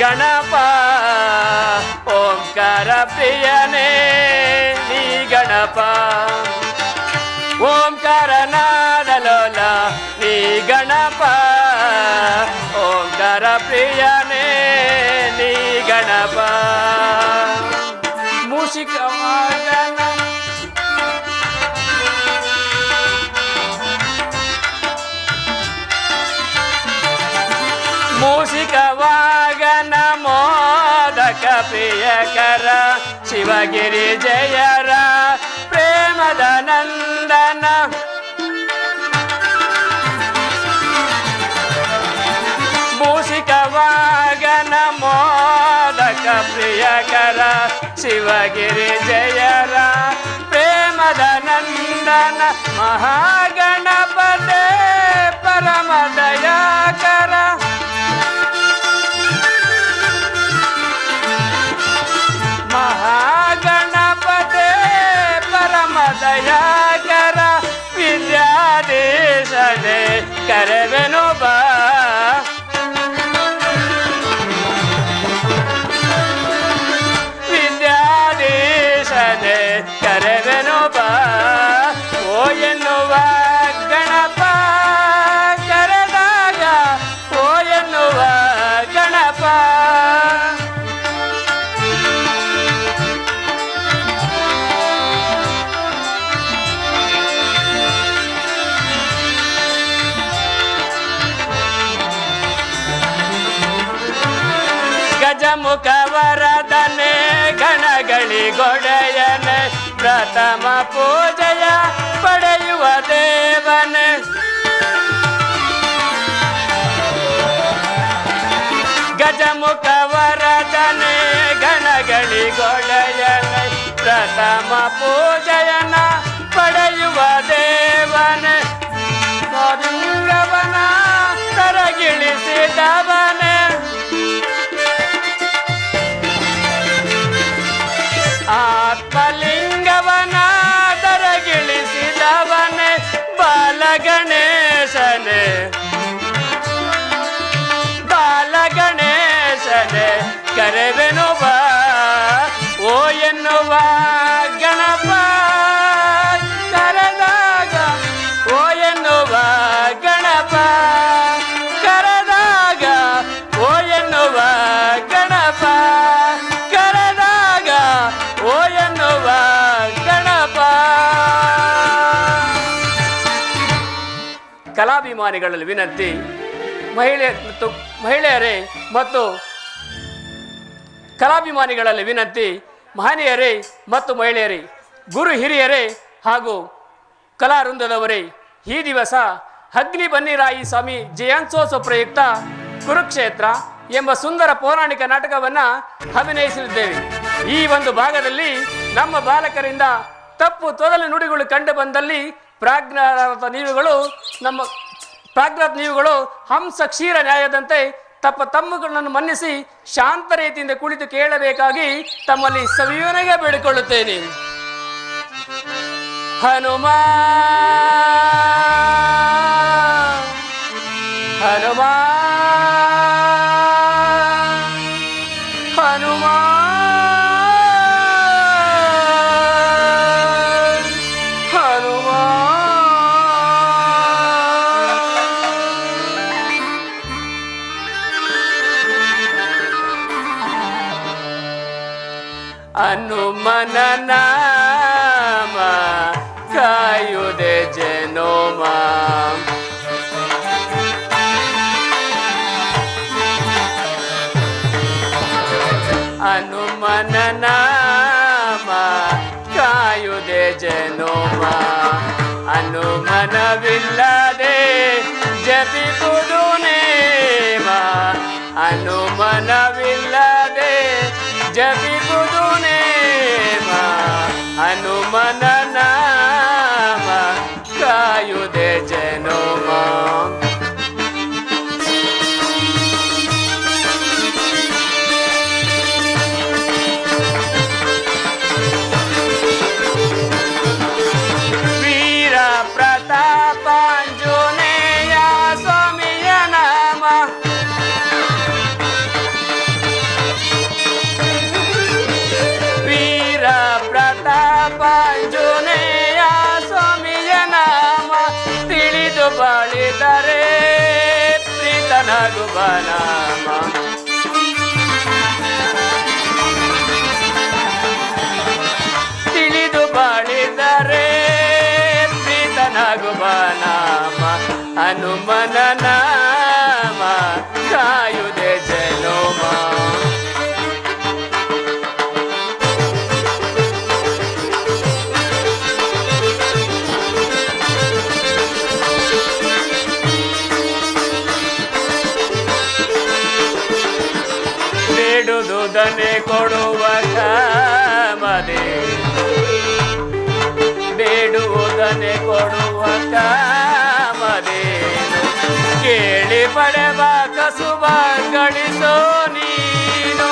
ಗಣಪ ಓಂಕಾರ ಪ್ರಿಯನೇ ನೀ ಗಣಪ ಓ ಮೋದಕ ಪ್ರಿಯಕರ ಶಿವಗಿರಿ ಜಯರ ಪ್ರೇಮದ ನಂದನ ಮೂಷಿಕ ವಾಗನ ಮೋದಕ ಪ್ರಿಯಕರ ಶಿವಗಿರಿ ಜಯರ ಪ್ರೇಮದ ನಂದನ ಮಹಾಗಣಪತೆ ಪರಮ ದಯಾಕರ ಮಹಾಗಣಪತೆ ಪರಮ ದಯಾಕರ ವಿದ್ಯಾಧೀಶನೇ ಕರೆವೆನು ಬಾ ವಿದ್ಯಾಧೀಶನೇ ಕರೆವೆನು ಬಾ ಓ ಎನ್ನುವ ಗಣಪ ಕರೆದಾಗ ಓ ಎನ್ನುವ ಗಣಪ ಗಜಮುಖ ವರದನೆ ಗಣಗಳಿಗೊಡೆಯನೆ ಪ್ರಥಮ ಪೂಜೆಯ ಪಡೆಯುವ ದೇವನೆ ಗಜಮುಖ ವರದನೆ ಗಣಗಳಿಗೊಡೆಯನೆ ಪ್ರಥಮ ಪೂಜೆಯನ ಪಡೆಯುವ ದೇವನೆ ಲಿಂಗವನ ಕರಗಿಳಿಸಿದವನೆ ಆತ್ಮಲಿಂಗವನ ದರಗಿಳಿಸಿದವನೇ ಬಾಲಗಣೇಶನೇ ಬಾಲಗಣೇಶನೇ ಕರೆವೆನು ಬಾ ಓ ಎನ್ನುವ ಗಣಪ ಕರೆದಾಗ ಓ ಎನ್ನುವ ಗಣಪ ಕರೆದಾಗ ಓ ಎನ್ನುವ ಗಣಪ ಕರೆದಾಗ ಓ ಎನ್ನುವ ಗಣಪ. ಕಲಾಭಿಮಾನಿಗಳಲ್ಲಿ ವಿನಂತಿ, ಮಹಿಳೆಯರೇ ಮತ್ತು ಕಲಾಭಿಮಾನಿಗಳಲ್ಲಿ ವಿನಂತಿ, ಮಹನೀಯರೇ ಮತ್ತು ಮಹಿಳೆಯರೇ, ಗುರು ಹಿರಿಯರೇ ಹಾಗೂ ಕಲಾವೃಂದದವರೇ, ಈ ದಿವಸ ಅಗ್ನಿ ಬನ್ನಿರಾಯಿ ಸ್ವಾಮಿ ಜಯಂತ್ಯೋತ್ಸವ ಪ್ರಯುಕ್ತ ಕುರುಕ್ಷೇತ್ರ ಎಂಬ ಸುಂದರ ಪೌರಾಣಿಕ ನಾಟಕವನ್ನು ಅಭಿನಯಿಸಲಿದ್ದೇವೆ. ಈ ಒಂದು ಭಾಗದಲ್ಲಿ ನಮ್ಮ ಬಾಲಕರಿಂದ ತಪ್ಪು ತೊದಲು ನುಡಿಗಳು ಕಂಡು ಬಂದಲ್ಲಿ ಪ್ರಾಜ್ಞಾತ ನೀವುಗಳು ಹಂಸ ಕ್ಷೀರ ನ್ಯಾಯದಂತೆ ತಮ್ಮಗಳನ್ನು ಮನ್ನಿಸಿ ಶಾಂತ ರೀತಿಯಿಂದ ಕುಳಿತು ಕೇಳಬೇಕಾಗಿ ತಮ್ಮಲ್ಲಿ ಸವಿವನೆಗೆ ಬೇಡಿಕೊಳ್ಳುತ್ತೇನೆ. ಹನುಮಾ ಹನುಮಾ ಹನುಮಾ ಹನುಮಾ ಹನುಮನ ನಾಮ ಕಾಯುದೆ ಜನೋಮ ಹನುಮನ ನಾಮ ಕಾಯುದೆ ಜನೋಮ ಹನುಮನವಿಲ್ಲದೆ ಜಪಿಸುವುದು ನೇಮ ಹನುಮನವಿಲ್ಲದೆ ಜಪಿಸುವುದು ನೇಮ ಹನುಮನ ನಾಮ ಕಾಯುದೆ ಜನೋಮ ಪಾಂಜುನೇಯ ಸ್ವಾಮಿಯ ನಾಮ ತಿಳಿದು ಬಾಳಿದರೆ ಪ್ರೀತನಾಗುವ ನಾಮ ತಿಳಿದು ಬಾಳಿದರೆ ಪ್ರೀತನಾಗುವ ನಾಮ ಹನುಮನ ನಾಮ ಕಾಯುದೆ ಜನೋಮ ಬೇಡುವುದನ್ನೇ ಕೊಡುವ ಕಾಮಧೇನು ಬೇಡುವುದನ್ನೇ ಕೊಡುವ ಕಾಮಧೇನು ಕೇಳಿ ಪಡೆವ ಕಸುಬ ಗಳಿಸೋ ನೀನು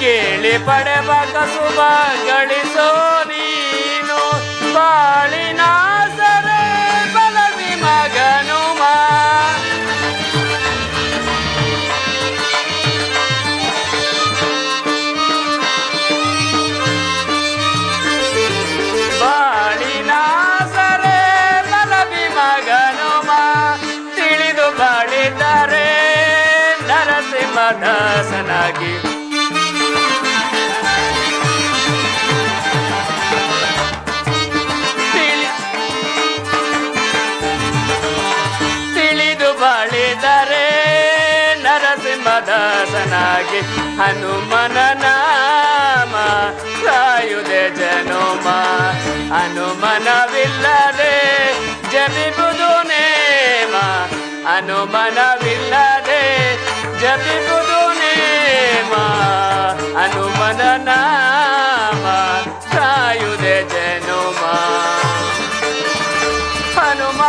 ಕೇಳಿ ಪಡೆವ ಕಸುಬ ಗಳಿಸೋ ನೀನು ಬಾಳಿನ ಸರೆ ಬಲವಿ ಮಗನುಮ ಬಾಳಿನ ಸರೆ ಬಲವಿ ಮಗನುಮ ತಿಳಿದು ಬಾಳಿದರೆ ನರಸಿಂಹದಾಸನಾಗಿ ಬಾಳಿದರೆ ನರಸಿಂಹದಾಸನಾಗಿ ಹನುಮನ ನಾಮ ಕಾಯುದೆ ಜನುಮ ಹನುಮನವಿಲ್ಲದೆ ಜಪಿಬುದು ನೇಮ ಹನುಮನವಿಲ್ಲದೆ ಜಪಿಬುದು ನೇಮ ಹನುಮನ ನಾಮ ಕಾಯುದೆ ಜನುಮ ಹನುಮ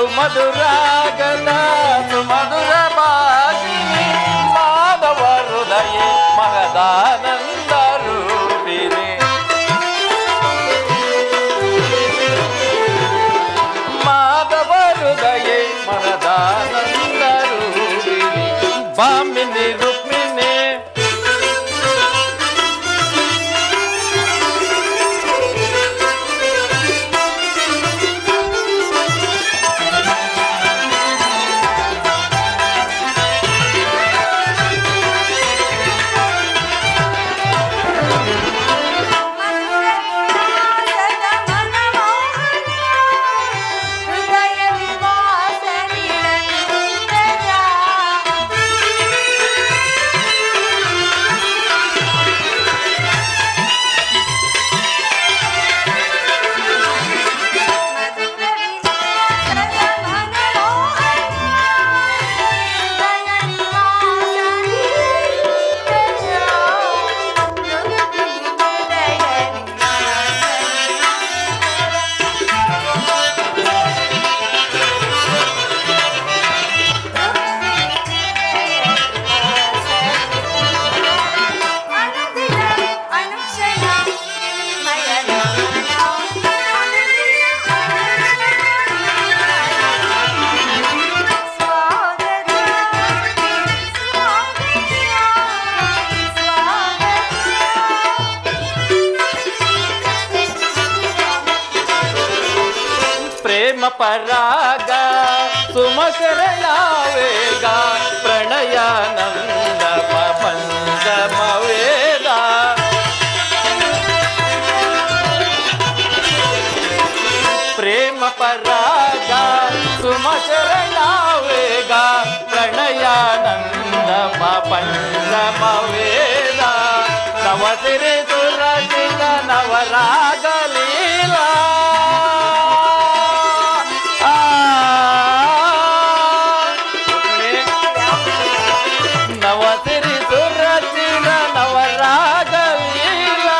ಸುಮಧುರಾಗದ ಸುಮಧುರ ಭಾಷಿಣಿ ಮಾಧವ ಹೃದಯ ಮಹದಾನಂದ ರೂಪಿಣಿ ಮಾಧವ ಹೃದಯ ಮಹದಾನಂದ ರೂಪಿಣಿ ಭಾಮಿನಿ ರುಕ್ಮಿಣಿ ಪರಾಗ ಸುಮಸರಳ ವೇಗ ಪ್ರಣಯಾನಂದ ಪಂಚಮ ವೇದ ಪ್ರೇಮ ಪರಾಗ ಸುಮಸರಳ ವೇಗ ಪ್ರಣಯಾನಂದ ಪಂಚಮ ವೇದ ನವಸಿರಿ ಸುರಚಿತ ನವರಾಗ ಲೀಲಾ ನವಸಿರಿ ಸುರಚಿತ ನವರಾಗ ಲೀಲಾ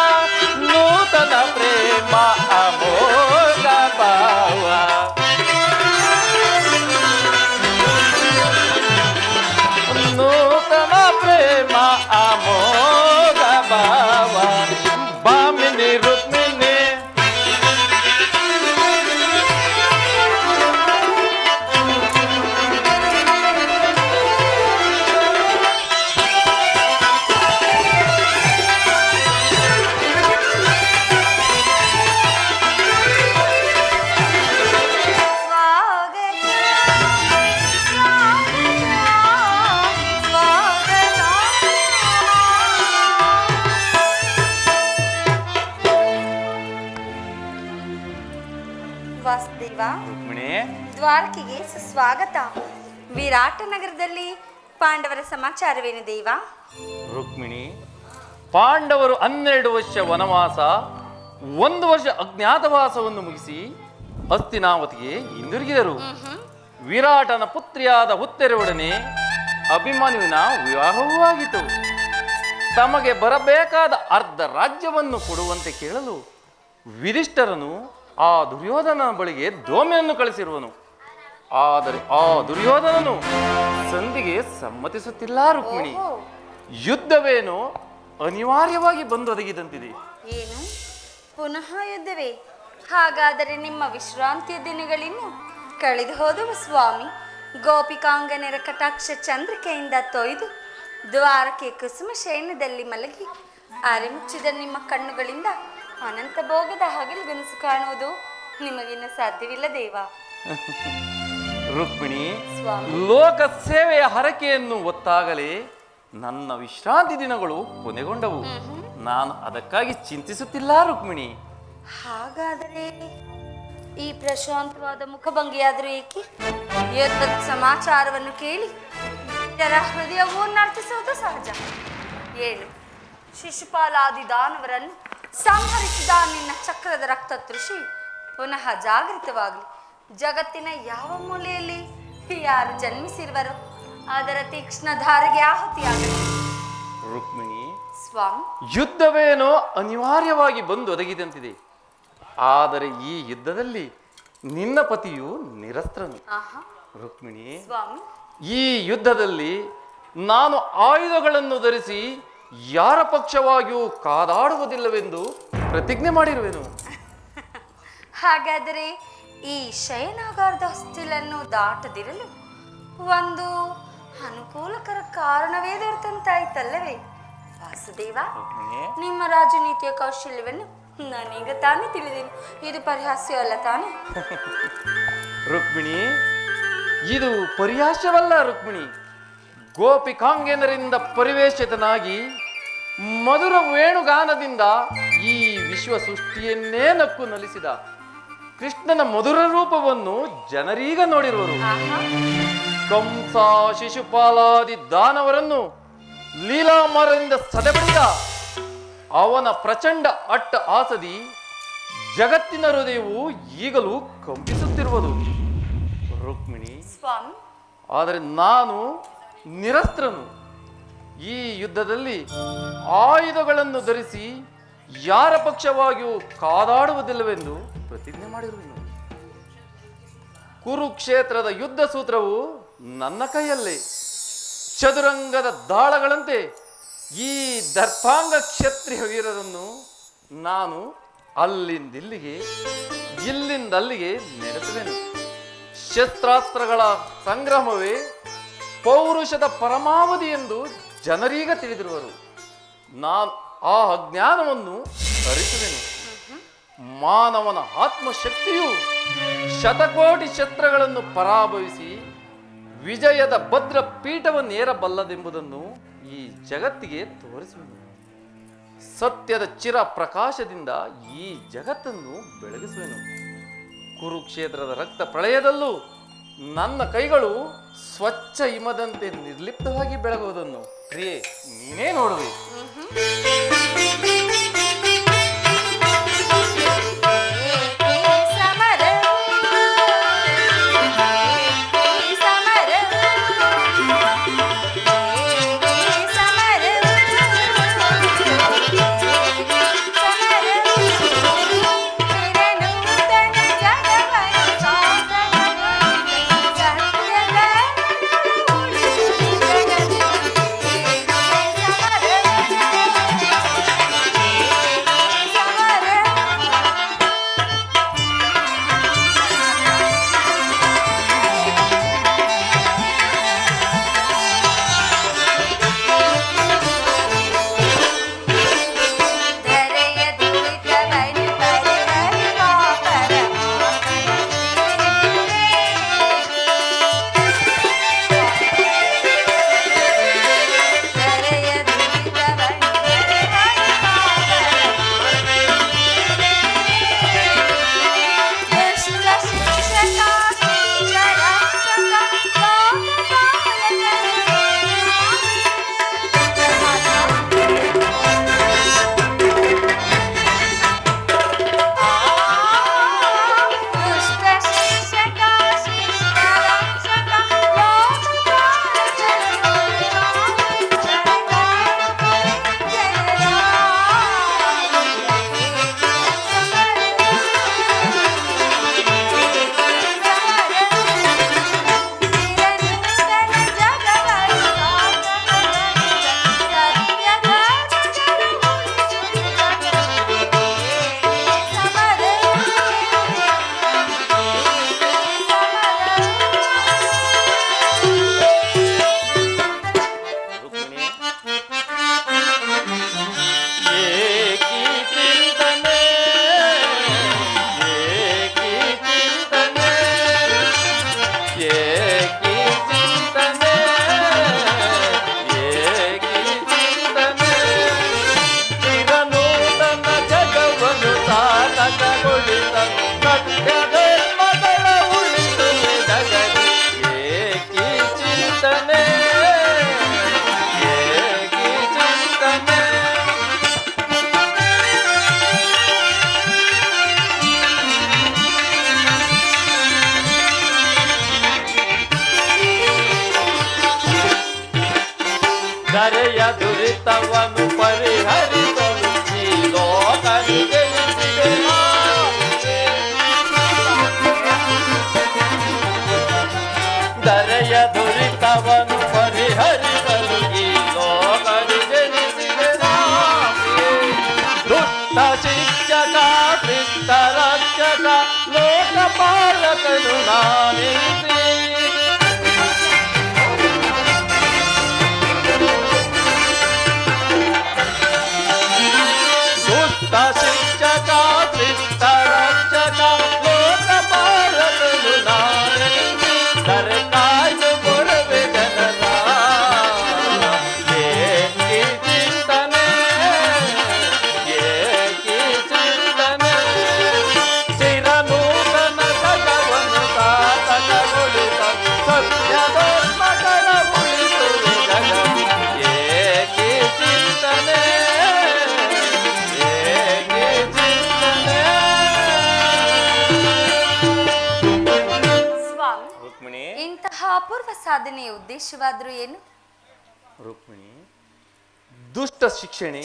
ನೂತನ ಪ್ರೇಮ ಅಮೋಘ ಭಾವ ನೂತನ ಪ್ರೇಮ ಅಮೋಘ ಭಾವ ಭಾಮಿನಿ ರುಕ್ಮಿಣಿ ವಾಸುದೇವ, ರುಕ್ಮಿಣಿ ದ್ವಾರಕೆಗೆ ಸುಸ್ವಾಗತ. ವಿರಾಟ ನಗರದಲ್ಲಿ ಪಾಂಡವರ ಸಮಾಚಾರವೇನು ದೇವ? ರುಕ್ಮಿಣಿ, ಪಾಂಡವರು 12 ವರ್ಷ ವನವಾಸ 1 ವರ್ಷ ಅಜ್ಞಾತವಾಸವನ್ನು ಮುಗಿಸಿ ಹಸ್ತಿನಾವತಿಗೆ ಹಿಂದಿರುಗಿದರು. ವಿರಾಟನ ಪುತ್ರಿಯಾದ ಉತ್ತೆರೊಡನೆ ಅಭಿಮನ್ಯುವಿನ ವಿವಾಹವೂ ಆಗಿತು. ತಮಗೆ ಬರಬೇಕಾದ ಅರ್ಧ ರಾಜ್ಯವನ್ನು ಕೊಡುವಂತೆ ಕೇಳಲು ಯುಧಿಷ್ಠಿರನು ಆ ದುರ್ಯೋಧನನ ಬಳಿಗೆ ಧೂಮೆಯನ್ನು ಕಳಿಸಿರುವನು. ಆದರೆ ಆ ದುರ್ಯೋಧನನು ಸಂಧಿಗೆ ಸಮ್ಮತಿಸುತ್ತಿಲ್ಲ. ರುಕ್ಮಿಣಿ, ಯುದ್ಧವೇನೋ ಅನಿವಾರ್ಯವಾಗಿ ಬಂದೊದಗಿದಂತಿದೆ. ಏನು, ಪುನಃ ಯುದ್ಧವೇ? ಹಾಗಾದರೆ ನಿಮ್ಮ ವಿಶ್ರಾಂತಿಯ ದಿನಗಳಿನ್ನು ಕಳೆದು ಹೋದವು ಸ್ವಾಮಿ. ಗೋಪಿಕಾಂಗನೆರ ಕಟಾಕ್ಷ ಚಂದ್ರಿಕೆಯಿಂದ ತೊಯ್ದು ದ್ವಾರಕೆ ಕುಸುಮ ಶಯನದಲ್ಲಿ ಮಲಗಿ ಅರೆಮುಚ್ಚಿದ ನಿಮ್ಮ ಕಣ್ಣುಗಳಿಂದ ಅನಂತ ಭೋಗದ ಹಗಲುಗನಸು ಕಾಣುವುದು ನಿಮಗಿನ್ನು ಸಾಧ್ಯವಿಲ್ಲ ದೇವ. ರುಕ್ಮಿಣಿ, ಸ್ವಾಮಿ, ಲೋಕ ಸೇವೆಯ ಹರಕೆಯನ್ನು ಹೊತ್ತಾಗಲೇ ನನ್ನ ವಿಶ್ರಾಂತಿ ದಿನಗಳು ಕೊನೆಗೊಂಡವು. ನಾನು ಅದಕ್ಕಾಗಿ ಚಿಂತಿಸುತ್ತಿಲ್ಲ ರುಕ್ಮಿಣಿ. ಹಾಗಾದರೆ ಈ ಪ್ರಶಾಂತವಾದ ಮುಖಭಂಗಿಯಾದರೂ ಏಕೆ? ಯುದ್ಧದ ಸಮಾಚಾರವನ್ನು ಕೇಳಿ ಇದರ ಹೃದಯವು ನರ್ತಿಸುವುದು ಸಹಜ. ಏಳು, ಶಿಶುಪಾಲಾದಿ ದಾನವರನ್ನು ಸಂಹರಿಸಿದ ನಿನ್ನ ಚಕ್ರದ ರಕ್ತ ತೃಷಿ ಪುನಃ ಜಾಗೃತವಾಗಲಿ. ಜಗತ್ತಿನ ಯಾವ ಮೂಲೆಯಲ್ಲಿ ಯಾರು ಜನ್ಮಿಸಿರುವರೋ ಅದರ ತೀಕ್ಷ್ಣ ಧಾರೆಗೆ ಆಹುತಿಯಾಗಲಿ. ರುಕ್ಮಿಣಿ, ಸ್ವಾಮಿ, ಯುದ್ಧವೇನೋ ಅನಿವಾರ್ಯವಾಗಿ ಬಂದು ಒದಗಿದಂತಿದೆ. ಆದರೆ ಈ ಯುದ್ಧದಲ್ಲಿ ನಿನ್ನ ಪತಿಯು ನಿರಸ್ತ್ರನು. ಆಹಾ ರುಕ್ಮಿಣಿ, ಸ್ವಾಮಿ ಈ ಯುದ್ಧದಲ್ಲಿ ನಾನು ಆಯುಧಗಳನ್ನು ಧರಿಸಿ ಯಾರ ಪಕ್ಷವಾಗಿಯೂ ಕಾದಾಡುವುದಿಲ್ಲವೆಂದು ಪ್ರತಿಜ್ಞೆ ಮಾಡಿರುವೆನು. ಹಾಗಾದರೆ ಈ ಶಯನಾಗಾರದ ಹೊಸ್ತಿಲನ್ನು ದಾಟದಿರಲು ಒಂದು ಅನುಕೂಲಕರ ಕಾರಣವೇ ದೊರೆತಂತಾಯ್ತಲ್ಲವೇ ವಾಸುದೇವ? ರುಕ್ಮಿಣಿ, ನಿಮ್ಮ ರಾಜನೀತಿಯ ಕೌಶಲ್ಯವನ್ನು ನಾನೀಗ ತಾನೇ ತಿಳಿದೇನೆ. ಇದು ಪರಿಹಾಸ್ಯ ಅಲ್ಲ ತಾನೇ? ರುಕ್ಮಿಣಿ, ಇದು ಪರಿಹಾಸ್ಯವಲ್ಲ ರುಕ್ಮಿಣಿ. ಗೋಪಿಕಾಂಗೇಂದ್ರರಿಂದ ಪರಿವೇಷಿತನಾಗಿ ಮಧುರ ವೇಣುಗಾನದಿಂದ ಈ ವಿಶ್ವ ಸೃಷ್ಟಿಯನ್ನೇ ನಕ್ಕು ನಲಿಸಿದ ಕೃಷ್ಣನ ಮಧುರ ರೂಪವನ್ನು ಜನರೀಗ ನೋಡಿರುವರು. ಆಹಾ ಕಂಸ, ಶಿಶುಪಾಲಾದಿ ದಾನವರನ್ನು ಲೀಲಾಮರದಿಂದ ಸದೆಬಡಿದ ಅವನ ಪ್ರಚಂಡ ಅಟ್ಟ ಆಸದಿ ಜಗತ್ತಿನ ಹೃದಯವು ಈಗಲೂ ಕಂಪಿಸುತ್ತಿರುವುದು ರುಕ್ಮಿಣಿ. ಸ್ವಾಮಿ ಆದರೆ ನಾನು ನಿರಸ್ತ್ರನು. ಈ ಯುದ್ಧದಲ್ಲಿ ಆಯುಧಗಳನ್ನು ಧರಿಸಿ ಯಾರ ಪಕ್ಷವಾಗಿಯೂ ಕಾದಾಡುವುದಿಲ್ಲವೆಂದು ಪ್ರತಿಜ್ಞೆ ಮಾಡಿರುವೆನು. ಕುರುಕ್ಷೇತ್ರದ ಯುದ್ಧ ಸೂತ್ರವು ನನ್ನ ಕೈಯಲ್ಲೇ. ಚದುರಂಗದ ದಾಳಗಳಂತೆ ಈ ದರ್ಪಾಂಗ ಕ್ಷತ್ರಿಯ ವೀರರನ್ನು ನಾನು ಅಲ್ಲಿಂದಿಲ್ಲಿಗೆ ಇಲ್ಲಿಂದಲ್ಲಿಗೆ ನಡೆಸುವೆನು. ಶಸ್ತ್ರಾಸ್ತ್ರಗಳ ಸಂಗ್ರಹವೇ ಪೌರುಷದ ಪರಮಾವಧಿ ಎಂದು ಜನರೀಗ ತಿಳಿದಿರುವರು. ನಾನು ಆ ಅಜ್ಞಾನವನ್ನು ಅರಿಸುವೆನು. ಮಾನವನ ಆತ್ಮಶಕ್ತಿಯು ಶತಕೋಟಿ ಶಸ್ತ್ರಗಳನ್ನು ಪರಾಭವಿಸಿ ವಿಜಯದ ಭದ್ರ ಪೀಠವನ್ನು ಏರಬಲ್ಲದೆಂಬುದನ್ನು ಈ ಜಗತ್ತಿಗೆ ತೋರಿಸುವೆನು. ಸತ್ಯದ ಚಿರ ಪ್ರಕಾಶದಿಂದ ಈ ಜಗತ್ತನ್ನು ಬೆಳಗಿಸುವೆನು. ಕುರುಕ್ಷೇತ್ರದ ರಕ್ತ ಪ್ರಳಯದಲ್ಲೂ ನನ್ನ ಕೈಗಳು ಸ್ವಚ್ಛ ಹಿಮದಂತೆ ನಿರ್ಲಿಪ್ತವಾಗಿ ಬೆಳಗುವುದನ್ನು ಪ್ರಿಯೆ ನೀನೇ ನೋಡುವೆ. ಧರೆಯ ದುರಿತವನು ಪರಿಹರಿಸಲು ಈ ಲೋಕದಿ ಜನಿಸಿದೆ ನಾನೇ. ದುಷ್ಟ ಶಿಕ್ಷಕ ಶಿಷ್ಟ ರಕ್ಷಕ ಲೋಕಪಾಲಕನು ನಾನೆನಿಸಿ. ದುಷ್ಟ ಶಿಕ್ಷಕ ಶಿಷ್ಟ ರಕ್ಷಕ ಲೋಕಪಾಲಕನು ನಾನೆನಿಸಿ. ಧರೆ ಕಾಯ್ದು ಕೊಡುವೆ ಜನರ ಏಕಿ ಚಿಂತನೆ ಏಕಿ ಚಿಂತನೆ. ಚಿರನೂತನ ಜಗವನ್ನು ಸಾಧಕಗೊಳಿಸ ಸತ್ಯದೋತ್ಮಗಳ ಉಳಿಸುವೆ ಜಗದಿ ಏಕಿ ಚಿಂತನೆ ಏಕಿ ಚಿಂತನೆ. ಸ್ವಾಮಿ, ರುಕ್ಮಿಣಿ ಇಂತಹ ಅಪೂರ್ವ ಸಾಧನೆಯ ಉದ್ದೇಶವಾದರೂ ಏನು? ರುಕ್ಮಿಣಿ, ದುಷ್ಟ ಶಿಕ್ಷಣೆ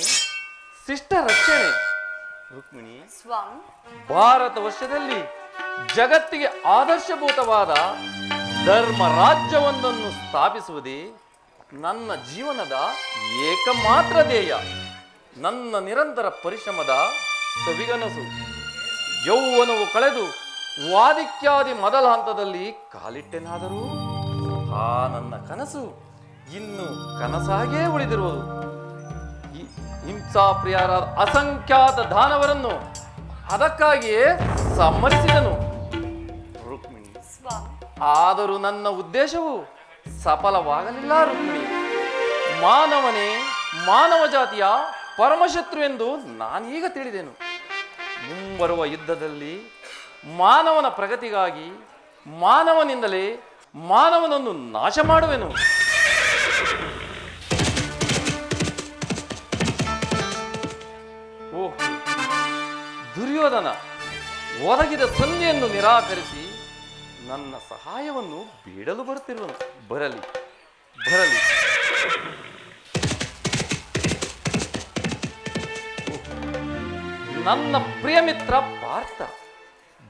ಶಿಷ್ಟ ರಕ್ಷಣೆ. ರುಕ್ಮಿಣಿ, ಸ್ವಾಮಿ, ಭಾರತ ವರ್ಷದಲ್ಲಿ ಜಗತ್ತಿಗೆ ಆದರ್ಶಭೂತವಾದ ಧರ್ಮ ರಾಜ್ಯವೊಂದನ್ನು ಸ್ಥಾಪಿಸುವುದೇ ನನ್ನ ಜೀವನದ ಏಕಮಾತ್ರ ಧ್ಯೇಯ. ನನ್ನ ನಿರಂತರ ಪರಿಶ್ರಮದ ಸವಿಗನಸು. ಯೌವನವು ಕಳೆದು ವಾದಿಕ್ಯಾದಿ ಮೊದಲ ಹಂತದಲ್ಲಿ ಕಾಲಿಟ್ಟೆನಾದರೂ ಆ ನನ್ನ ಕನಸು ಇನ್ನು ಕನಸಾಗೇ ಉಳಿದಿರುವುದು. ಹಿಂಸಾಪ್ರಿಯರಾದ ಅಸಂಖ್ಯಾತ ದಾನವರನ್ನು ಅದಕ್ಕಾಗಿಯೇ ಸಮ್ಮತಿಸಿದನು. ರುಕ್ಮಿಣಿ, ಸ್ವಾಮಿ, ಆದರೂ ನನ್ನ ಉದ್ದೇಶವು ಸಫಲವಾಗಲಿಲ್ಲ. ರುಕ್ಮಿಣಿ, ಮಾನವನೇ ಮಾನವ ಜಾತಿಯ ಪರಮಶತ್ರು ಎಂದು ನಾನೀಗ ತಿಳಿದೆನು. ಮುಂಬರುವ ಯುದ್ಧದಲ್ಲಿ ಮಾನವನ ಪ್ರಗತಿಗಾಗಿ ಮಾನವನಿಂದಲೇ ಮಾನವನನ್ನು ನಾಶ ಮಾಡುವೆನು. ಓಹ್, ದುರ್ಯೋಧನ ಒದಗಿದ ಸಂಧಿಯನ್ನು ನಿರಾಕರಿಸಿ ನನ್ನ ಸಹಾಯವನ್ನು ಬೇಡಲು ಬರುತ್ತಿರುವನು. ಬರಲಿ ಬರಲಿ. ನನ್ನ ಪ್ರಿಯ ಮಿತ್ರ ಪಾರ್ಥ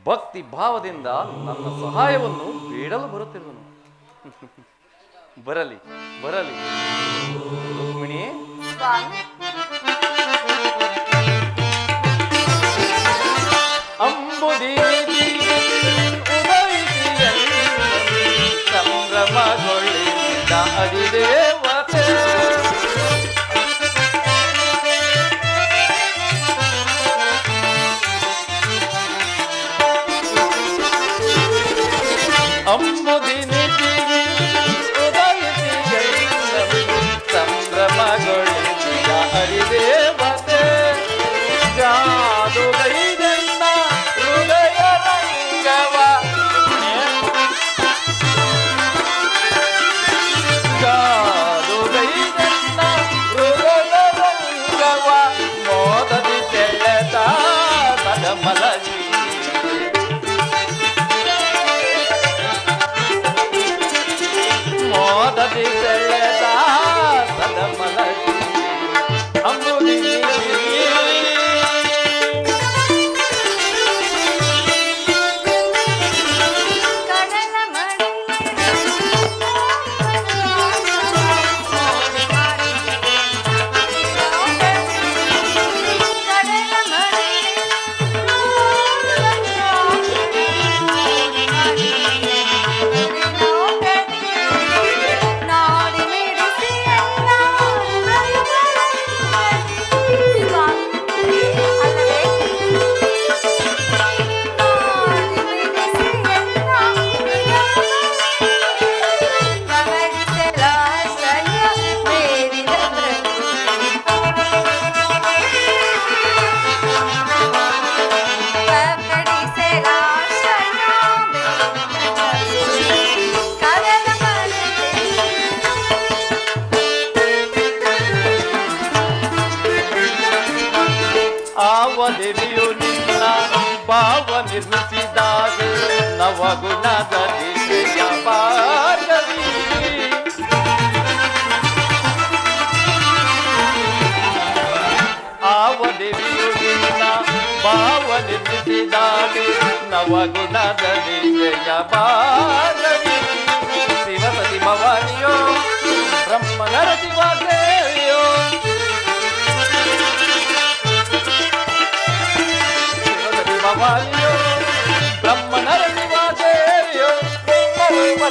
ಭಕ್ತಿ ಭಾವದಿಂದ ನನ್ನ ಸಹಾಯವನ್ನು ಬೇಡಲು ಬರುತ್ತಿರುವನು. ಬರಲಿ ಬರಲಿ. ರುಕ್ಮಿಣಿ, ಸ್ವಾಮಿ, ಅಂಬುದೀತಿ ಉದಯಿಸಿಯಲ್ಲಿ ಸಂಭ್ರಮಗೊಳಿಸಿದ ಅಧಿದೇವತೆ. ಅಂಬುದಿನಿತಿ ಉದಯಿಸಿಯಲ್ಲಿ ಸಂಭ್ರಮಗೊಳಿಸಿದ ಅಧಿದೇವತೆ. ಜಾದುಗೈದೆನ್ನ ಹೃದಯ ರಂಗವ ಜಾದುಗೈದೆನ್ನ ಹೃದಯ ರಂಗವ ಮೋದದಿ ಸೆಳೆದ ಪದಮಲಶ್ರೀ. ಮೋದದಿ ಸೆಳೆದ ಪದಮಲಶ್ರೀ. ಅಂಬುದಿನಿ ದೇವಿಯು ನಿನ್ನ ಭಾವ ನಿರ್ಮಿಸಿದಾಗ ನವಗುಣದ ದಿಶೆಯ ಭಾಗವಿ. ಆವ ದೇವಿಯು ನಿನ್ನ ಭಾವ ನಿರ್ಮಿಸಿದಾಗ ನವಗುಣದ ದಿಶೆಯ ಭಾಗವಿ.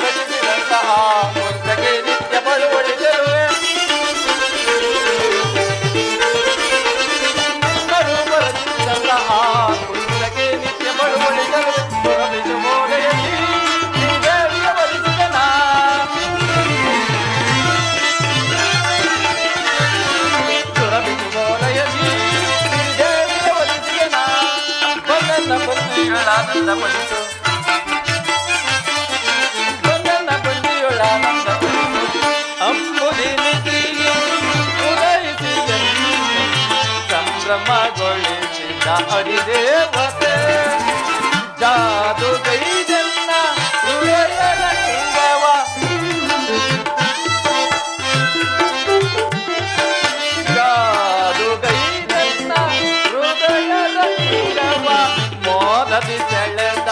ರಚಿಸಿದಂತಹ ಮುಂಚಗೆ ನಿತ್ಯ ಬಳುವಳಿದಿರುವೆ ರೂಪ ರಚಿಸಿದಂತಹ ಮುಂಚಗೆ ನಿತ್ಯ ಬಳುವಳಿದಿರುವೆ ಸುರಬಿಸು ಮೋಲೆಯಲ್ಲಿ ಶ್ರೀದೇವಿಯ ಬಲಿಸಿದನ ಸುರಬಿಸು ಮೋಲೆಯಲ್ಲಿ ಶ್ರೀದೇವಿಯ ಬಲಿಸಿದನ ಬಂದನ್ನ ಬಂದಿಗಳಾನಂದ ಪಡಿಸು ಸಂಭ್ರಮಗೊಳಿಸಿದ ಅಡಿದೇವತೆ ಜಾದುಗೈದನ್ನ ಹೃದಯದ ಲಿಂಗವ ಜಾದುಗೈದನ್ನ ಹೃದಯದ ಲಿಂಗವ ಮೋದದಿ ಸೆಳೆದ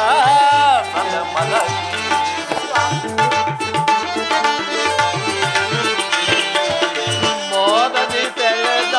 ಮದ ಮೋದದಿ ಸೆಳೆದ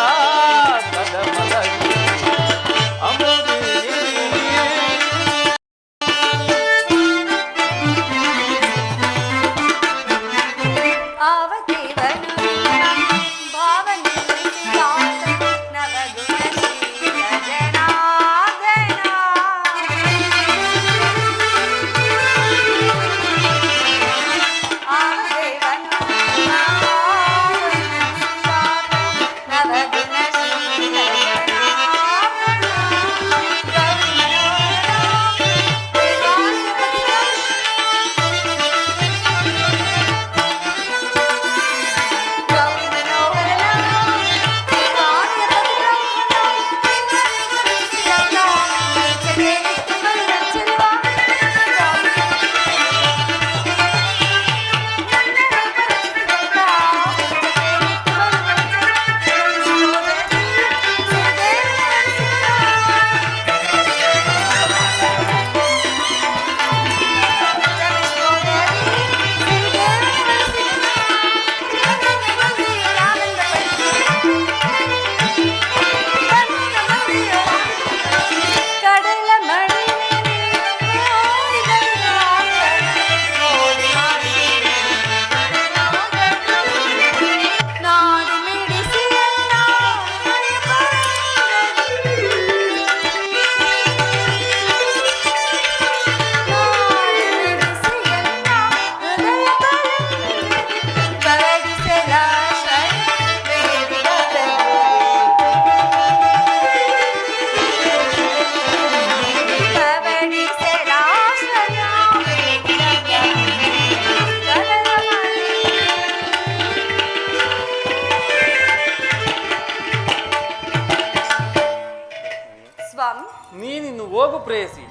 ನೀನಿನ್ನು ಹೋಗು ಪ್ರೇಯಸಿ,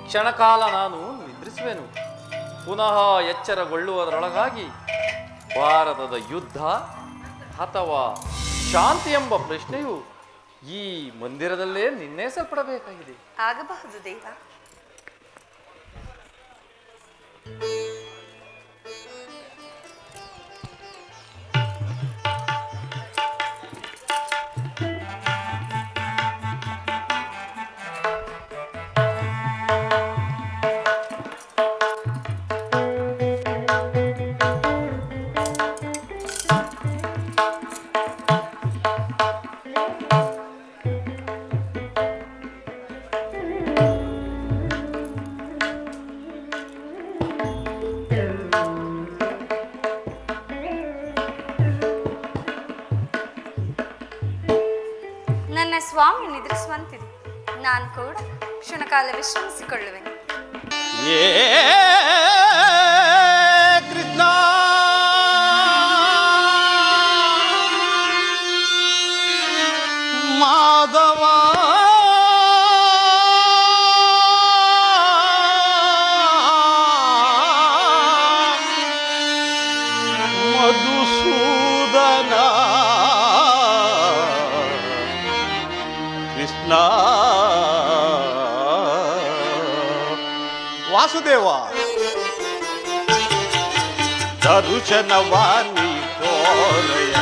ಕ್ಷಣಕಾಲ ನಾನು ನಿದ್ರಿಸುವೆನು. ಪುನಃ ಎಚ್ಚರಗೊಳ್ಳುವುದರೊಳಗಾಗಿ ಭಾರತದ ಯುದ್ಧ ಅಥವಾ ಶಾಂತಿ ಎಂಬ ಪ್ರಶ್ನೆಯು ಈ ಮಂದಿರದಲ್ಲೇ ನಿರ್ಣಯಿಸಲ್ಪಡಬೇಕಾಗಿದೆ. ಆಗಬಹುದು ದೇವ. ನನ್ನ ಸ್ವಾಮಿ ನಿದ್ರಿಸುವಂತಿದೆ. ನಾನು ಕೂಡ ಕ್ಷಣಕಾಲ ವಿಶ್ರಮಿಸಿಕೊಳ್ಳುವೆನು. ಕೃಷ್ಣ ಮಾಧವ ಮಧುಸೂದನ ಕೃಷ್ಣ ವಾಸುದೇವ ದರುಶನವಾನಿ ತೋರಯ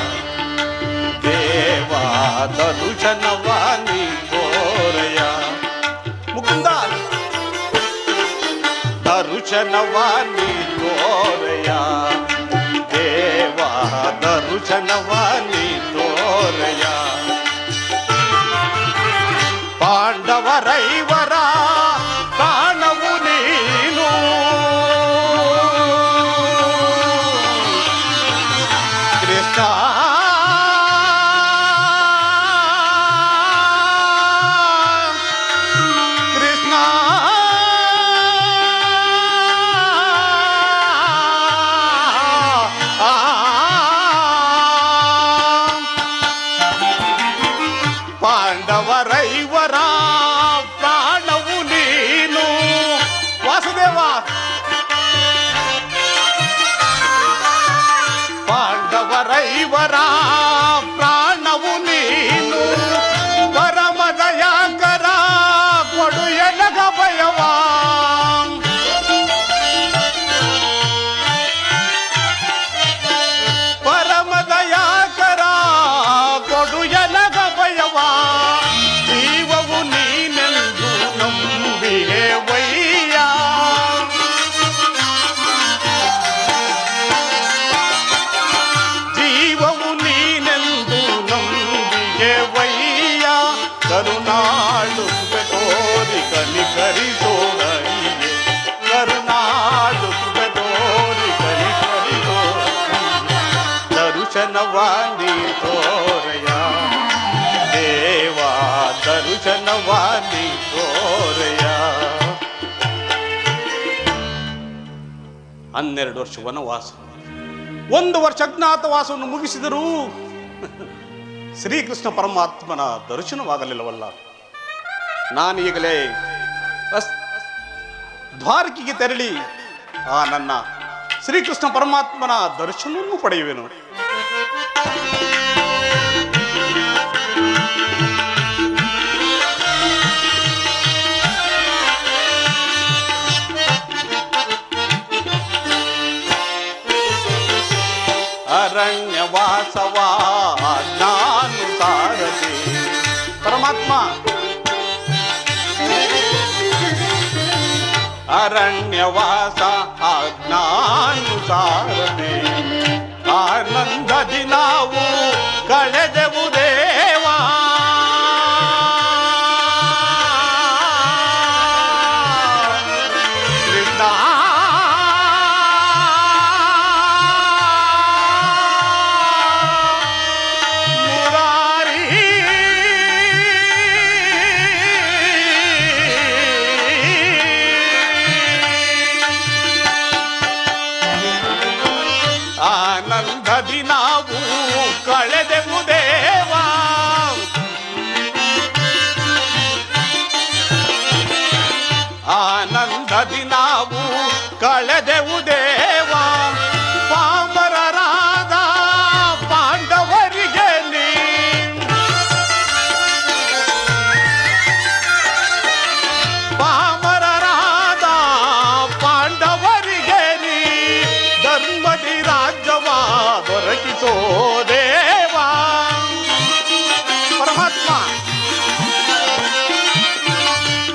ದೇವ ದರುಶನವಾನಿ ತೋರಯ ಮುಕುಂದ ದರುಶನವಾನಿ ತೋರ ಕರಿತೋ ಹರಿಯೇ ಕರುನಾಡು ಕೃಪೆ ತೋರಿ ಕರಿತೋ ದರುಶನವಾದಿ ತೋರಯ ದೇವಾ ದರುಶನವಾದಿ ತೋರಯ. 12 ವರ್ಷ ವನವಾಸ, 1 ವರ್ಷ ಅಜ್ಞಾತವಾಸವನ್ನು ಮುಗಿಸಿದರೂ ಶ್ರೀಕೃಷ್ಣ ಪರಮಾತ್ಮನ ದರ್ಶನವಾಗಲಿಲ್ಲವಲ್ಲ. ನಾನೀಗಲೇ ದ್ವಾರಕಿಗೆ ತೆರಳಿ ಆ ನನ್ನ ಶ್ರೀಕೃಷ್ಣ ಪರಮಾತ್ಮನ ದರ್ಶನವನ್ನು ಪಡೆಯುವೆನು. ಅರಣ್ಯವಾಸವಾ ನಾನು ಸಾರದೆ ಪರಮಾತ್ಮ, ಅರಣ್ಯವಾಸ ಆಜ್ಞಾನುಸಾರದೆ ಆನಂದದಿ ನಾವು ಕಳೆದೆವು ದೇವಾ. ಆನಂದದಿ ನಾವು ಕಳೆದೆವು ದೇವಾ. ಆನಂದದಿ ನಾವು ಕಳೆದೆವು ದೇವಾ. ಪಾಮರರಾದ ಪಾಂಡವರಿಗೆ ನೀ ಪಾಮರರಾದ ಪಾಂಡವರಿಗೆ ನೀ ಧರ್ಮದಿ ರಾಜ್ಯವ ದೊರಕಿಸೋ ದೇವಾ. ಪರಮಾತ್ಮ,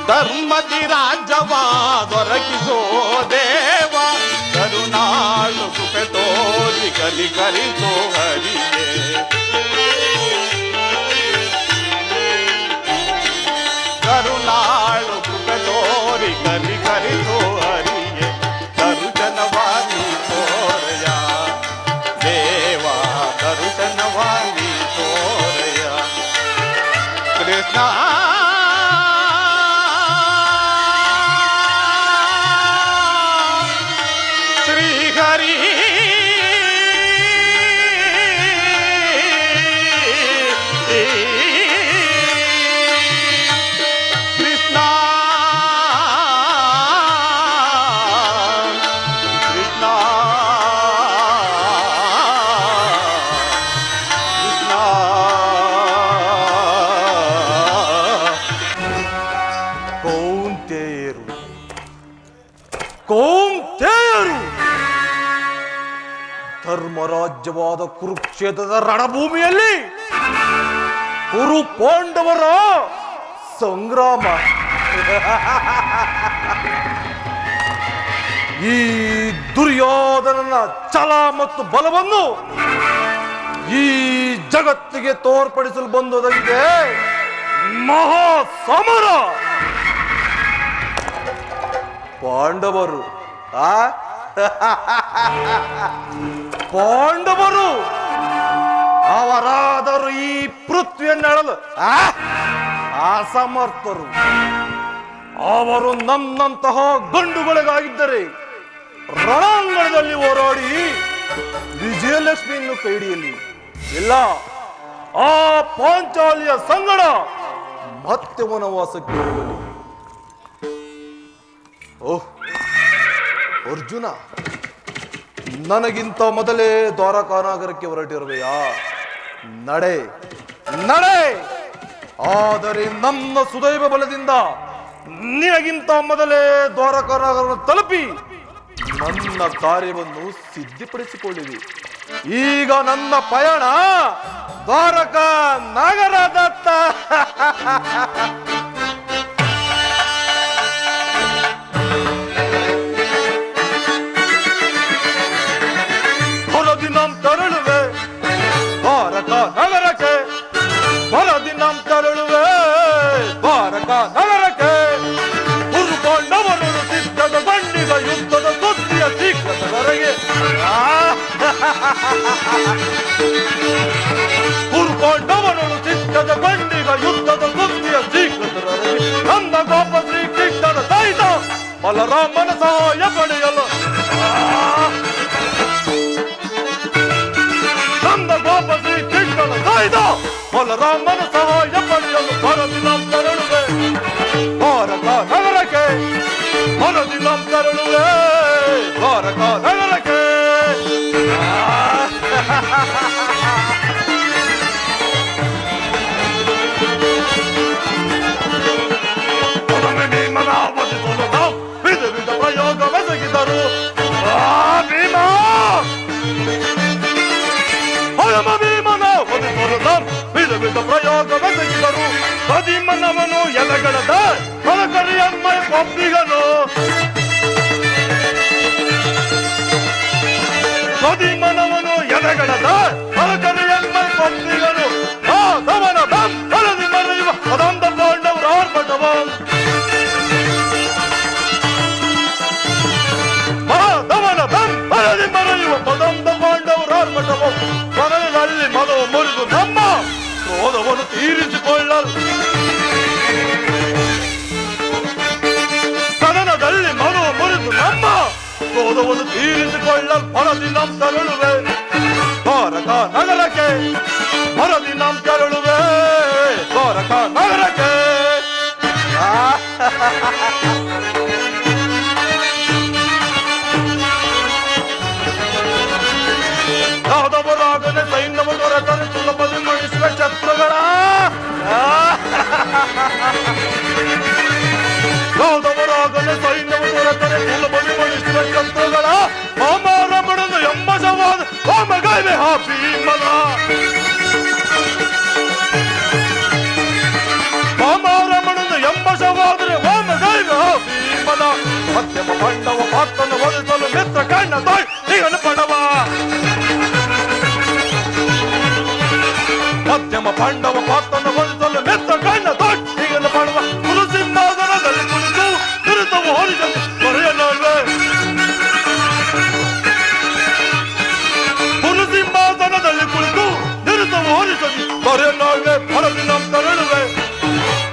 ಧರ್ಮದಿ ರಾಜ್ಯವ ದೊರಕಿಸೋ ದೇವ. ಕರುನಾಳು ಕೃಪೆ ತೋರಿ ಕಲಿಕರಿಸೋ ಹರಿಯೇ ಕರುನಾಳು ಕೃಪೆ ತೋರಿ ಕಲಿಕರಿಸೋ ಹರಿಯೇ ದರುಶನವಾದಿ ತೋರಯ ದೇವಾ ದರುಶನವಾದಿ ತೋರಯ. ಕೃಷ್ಣ ಶ್ರೀಹರಿ ಕೃಷ್ಣ ಕೃಷ್ಣ ಕೃಷ್ಣ ಕೌಂತೆಯರು ಕೌಂತೆಯರು ಧರ್ಮರಾಜ್ಯವಾದ ಕುರುಕ್ಷೇತ್ರದ ರಣಭೂಮಿಯಲ್ಲಿ ಕುರು ಪಾಂಡವರ ಸಂಗ್ರಾಮ. ಈ ದುರ್ಯೋಧನನ ಛಲ ಮತ್ತು ಬಲವನ್ನು ಈ ಜಗತ್ತಿಗೆ ತೋರ್ಪಡಿಸಲು ಬಂದೊದಗಿದೆ ಮಹಾ ಸಮರ. ಪಾಂಡವರು ಪಾಂಡವರು ಅವರಾದರೂ ಈ ಪೃಥ್ವಿಯನ್ನೆಳಲು ಅಸಮರ್ಥರು. ಅವರು ನನ್ನಂತಹ ಗಂಡುಗಳಿಗಾಗಿದ್ದರೆ ರಣಾಂಗಣದಲ್ಲಿ ಹೋರಾಡಿ ವಿಜಯಲಕ್ಷ್ಮಿಯನ್ನು ಕೈಡಿಯಲ್ಲಿ ಇಲ್ಲ ಆ ಪಾಂಚಾಲಿಯ ಸಂಗಡ ಮತ್ತೆ ವನವಾಸಕ್ಕೆ ಹೋಗಲಿ. ಓಹ್ ಅರ್ಜುನ, ನನಗಿಂತ ಮೊದಲೇ ದ್ವಾರಕಾನಗರಕ್ಕೆ ಹೊರಟಿರುವೆಯಾ? ನಡೆ ನಡೆ. ಆದರೆ ನನ್ನ ಸುದೈವ ಬಲದಿಂದ ನಿನಗಿಂತ ಮೊದಲೇ ದ್ವಾರಕಾನಗರ ತಲುಪಿ ನನ್ನ ಕಾರ್ಯವನ್ನು ಸಿದ್ಧಪಡಿಸಿಕೊಳ್ಳಿವಿ. ಈಗ ನನ್ನ ಪಯಣ ದ್ವಾರಕಾ ನಗರದತ್ತ. ಹೊಲದಿನಂ ತರಳುವೆ ದ್ವಾರಕಾ ನಗರಕ್ಕೆ, ಹೊಲದಿನಂ ತರಳುವೆ ದ್ವಾರಕಾ ನಗರಕ್ಕೆ. ಹುರ್ಕೊಂಡವನಳು ಚಿತ್ತದ ಬಂಡಿಗ ಯುದ್ಧದ ಸುದ್ದಿಯ ಶ್ರೀಕೃತರಲ್ಲಿ ನಂದ ಗೋಪ ಶ್ರೀಕೃಷ್ಣನ ಸಹಿತ ಬಲರಾಮನ ಸಹಾಯ ಪಡೆಯಲು ನಂದ ಗೋಪ ಶ್ರೀಕೃಷ್ಣನ ಸಹಿತ ಬಲರಾಮನ ಸಹಾಯ ಪಡೆಯಲು ಬರದಿನ ತರಳುವೆ ದ್ವಾರಕ ನಗರಕ್ಕೆ ಬರದಿನ ತರಳುವೆ ದ್ವಾರಕ ನಗರಕ್ಕೆ ವಿಧ ವಿಧ ಪ್ರಯೋಗವೆಸಗಿದರು ಭೀಮಾ ಹೊಯಮ ಭೀಮನ ಒದಿಸಲು ವಿಧ ವಿಧ ಪ್ರಯೋಗವೆಸಗಿದರು ಭೀಮನವನು ಎಲೆಗಳದ ಹೊಲಕರಿಯಮ್ಮ ಒಪ್ಪಿಗನು ಭೀಮನವನು ಎಲೆಗಳದ ಹೊಲಕರಿಯಮ್ಮ ಒಪ್ಪಿಗನು ಆ ದಮನ ದಂ ಹೊಲದಿ ಮರೆಯುವ ಅದಂದ ಪಾಂಡವರ ಆರ್ಭಟವ ಮರೆಯುವ ಪದಂದ ಪಾಂಡವರ ಆರ್ಭಟವು ಮನದಲ್ಲಿ ಮದವು ಮುರಿದು ನಮ್ಮ ಕ್ರೋಧವನ್ನು ತೀರಿಸಿಕೊಳ್ಳಲು ಸದನದಲ್ಲಿ ಮನವು ಮುರಿದು ನಮ್ಮ ಕ್ರೋಧವನ್ನು ತೀರಿಸಿಕೊಳ್ಳಲು ಹೊರದಿ ನಮ್ ತರಳುವೆ ದ್ವಾರಕ ನಗರಕ್ಕೆ ಹೊರದಿ ನಮ್ ತರಳುವೆ ದ್ವಾರಕ ನಗರಕ್ಕೆ ಯಾದವರಾಗನೆ ಸೈನ್ಯವ ದೊರೆತರೆ ಸುಲಭದಿ ಮಣಿಸುವ ಶತ್ರುಗಳ ಯಾದವರಾಗನೆ ಸೈನ್ಯವ ದೊರೆತರೆ ಸುಲಭದಿ ಮಣಿಸುವ ಶತ್ರುಗಳ ಹೋಮಾರಮಣನು ಎಂಬ ಸವಾದ ಹೋಮಗೈವೆ ಹಾ ಭೀಮನ ಹೋಮಾರಮಣನು ಎಂಬ ಸವಾದರೆ ಹೋಮಗೈವೆ ಹಾ ಭೀಮನ ಮಧ್ಯಮ ಪಾಂಡವ ಪಾತ್ರನ ಒಲಿಸಲು ಮಿತ್ರ ಕಣ್ಣ ತಾಯಿ ಈಗನು ಪಡವ ಮಧ್ಯಮ ಪಾಂಡವ ಪಾತ್ರನ ಒಲಿಸಲು ಮಿತ್ರ ಕಣ್ಣ ತೊಟ್ಟಿಗನ್ನು ಮಾಡುವ ಕುರುಸಿಂಹಾಸನದಲ್ಲಿ ಕುಳಿತು ದುರಿತವು ಹೋಲಿಸಲು ದೊರೆಯನಲ್ವೇ ಕುರುಸಿಂಹಾಸನದಲ್ಲಿ ಕುಳಿತು ದುರಿತವು ಹೋಲಿಸಲು ದೊರೆಯನಲ್ವೇ ಹೊರದಿ ನಮ್ ತರಳುವೆ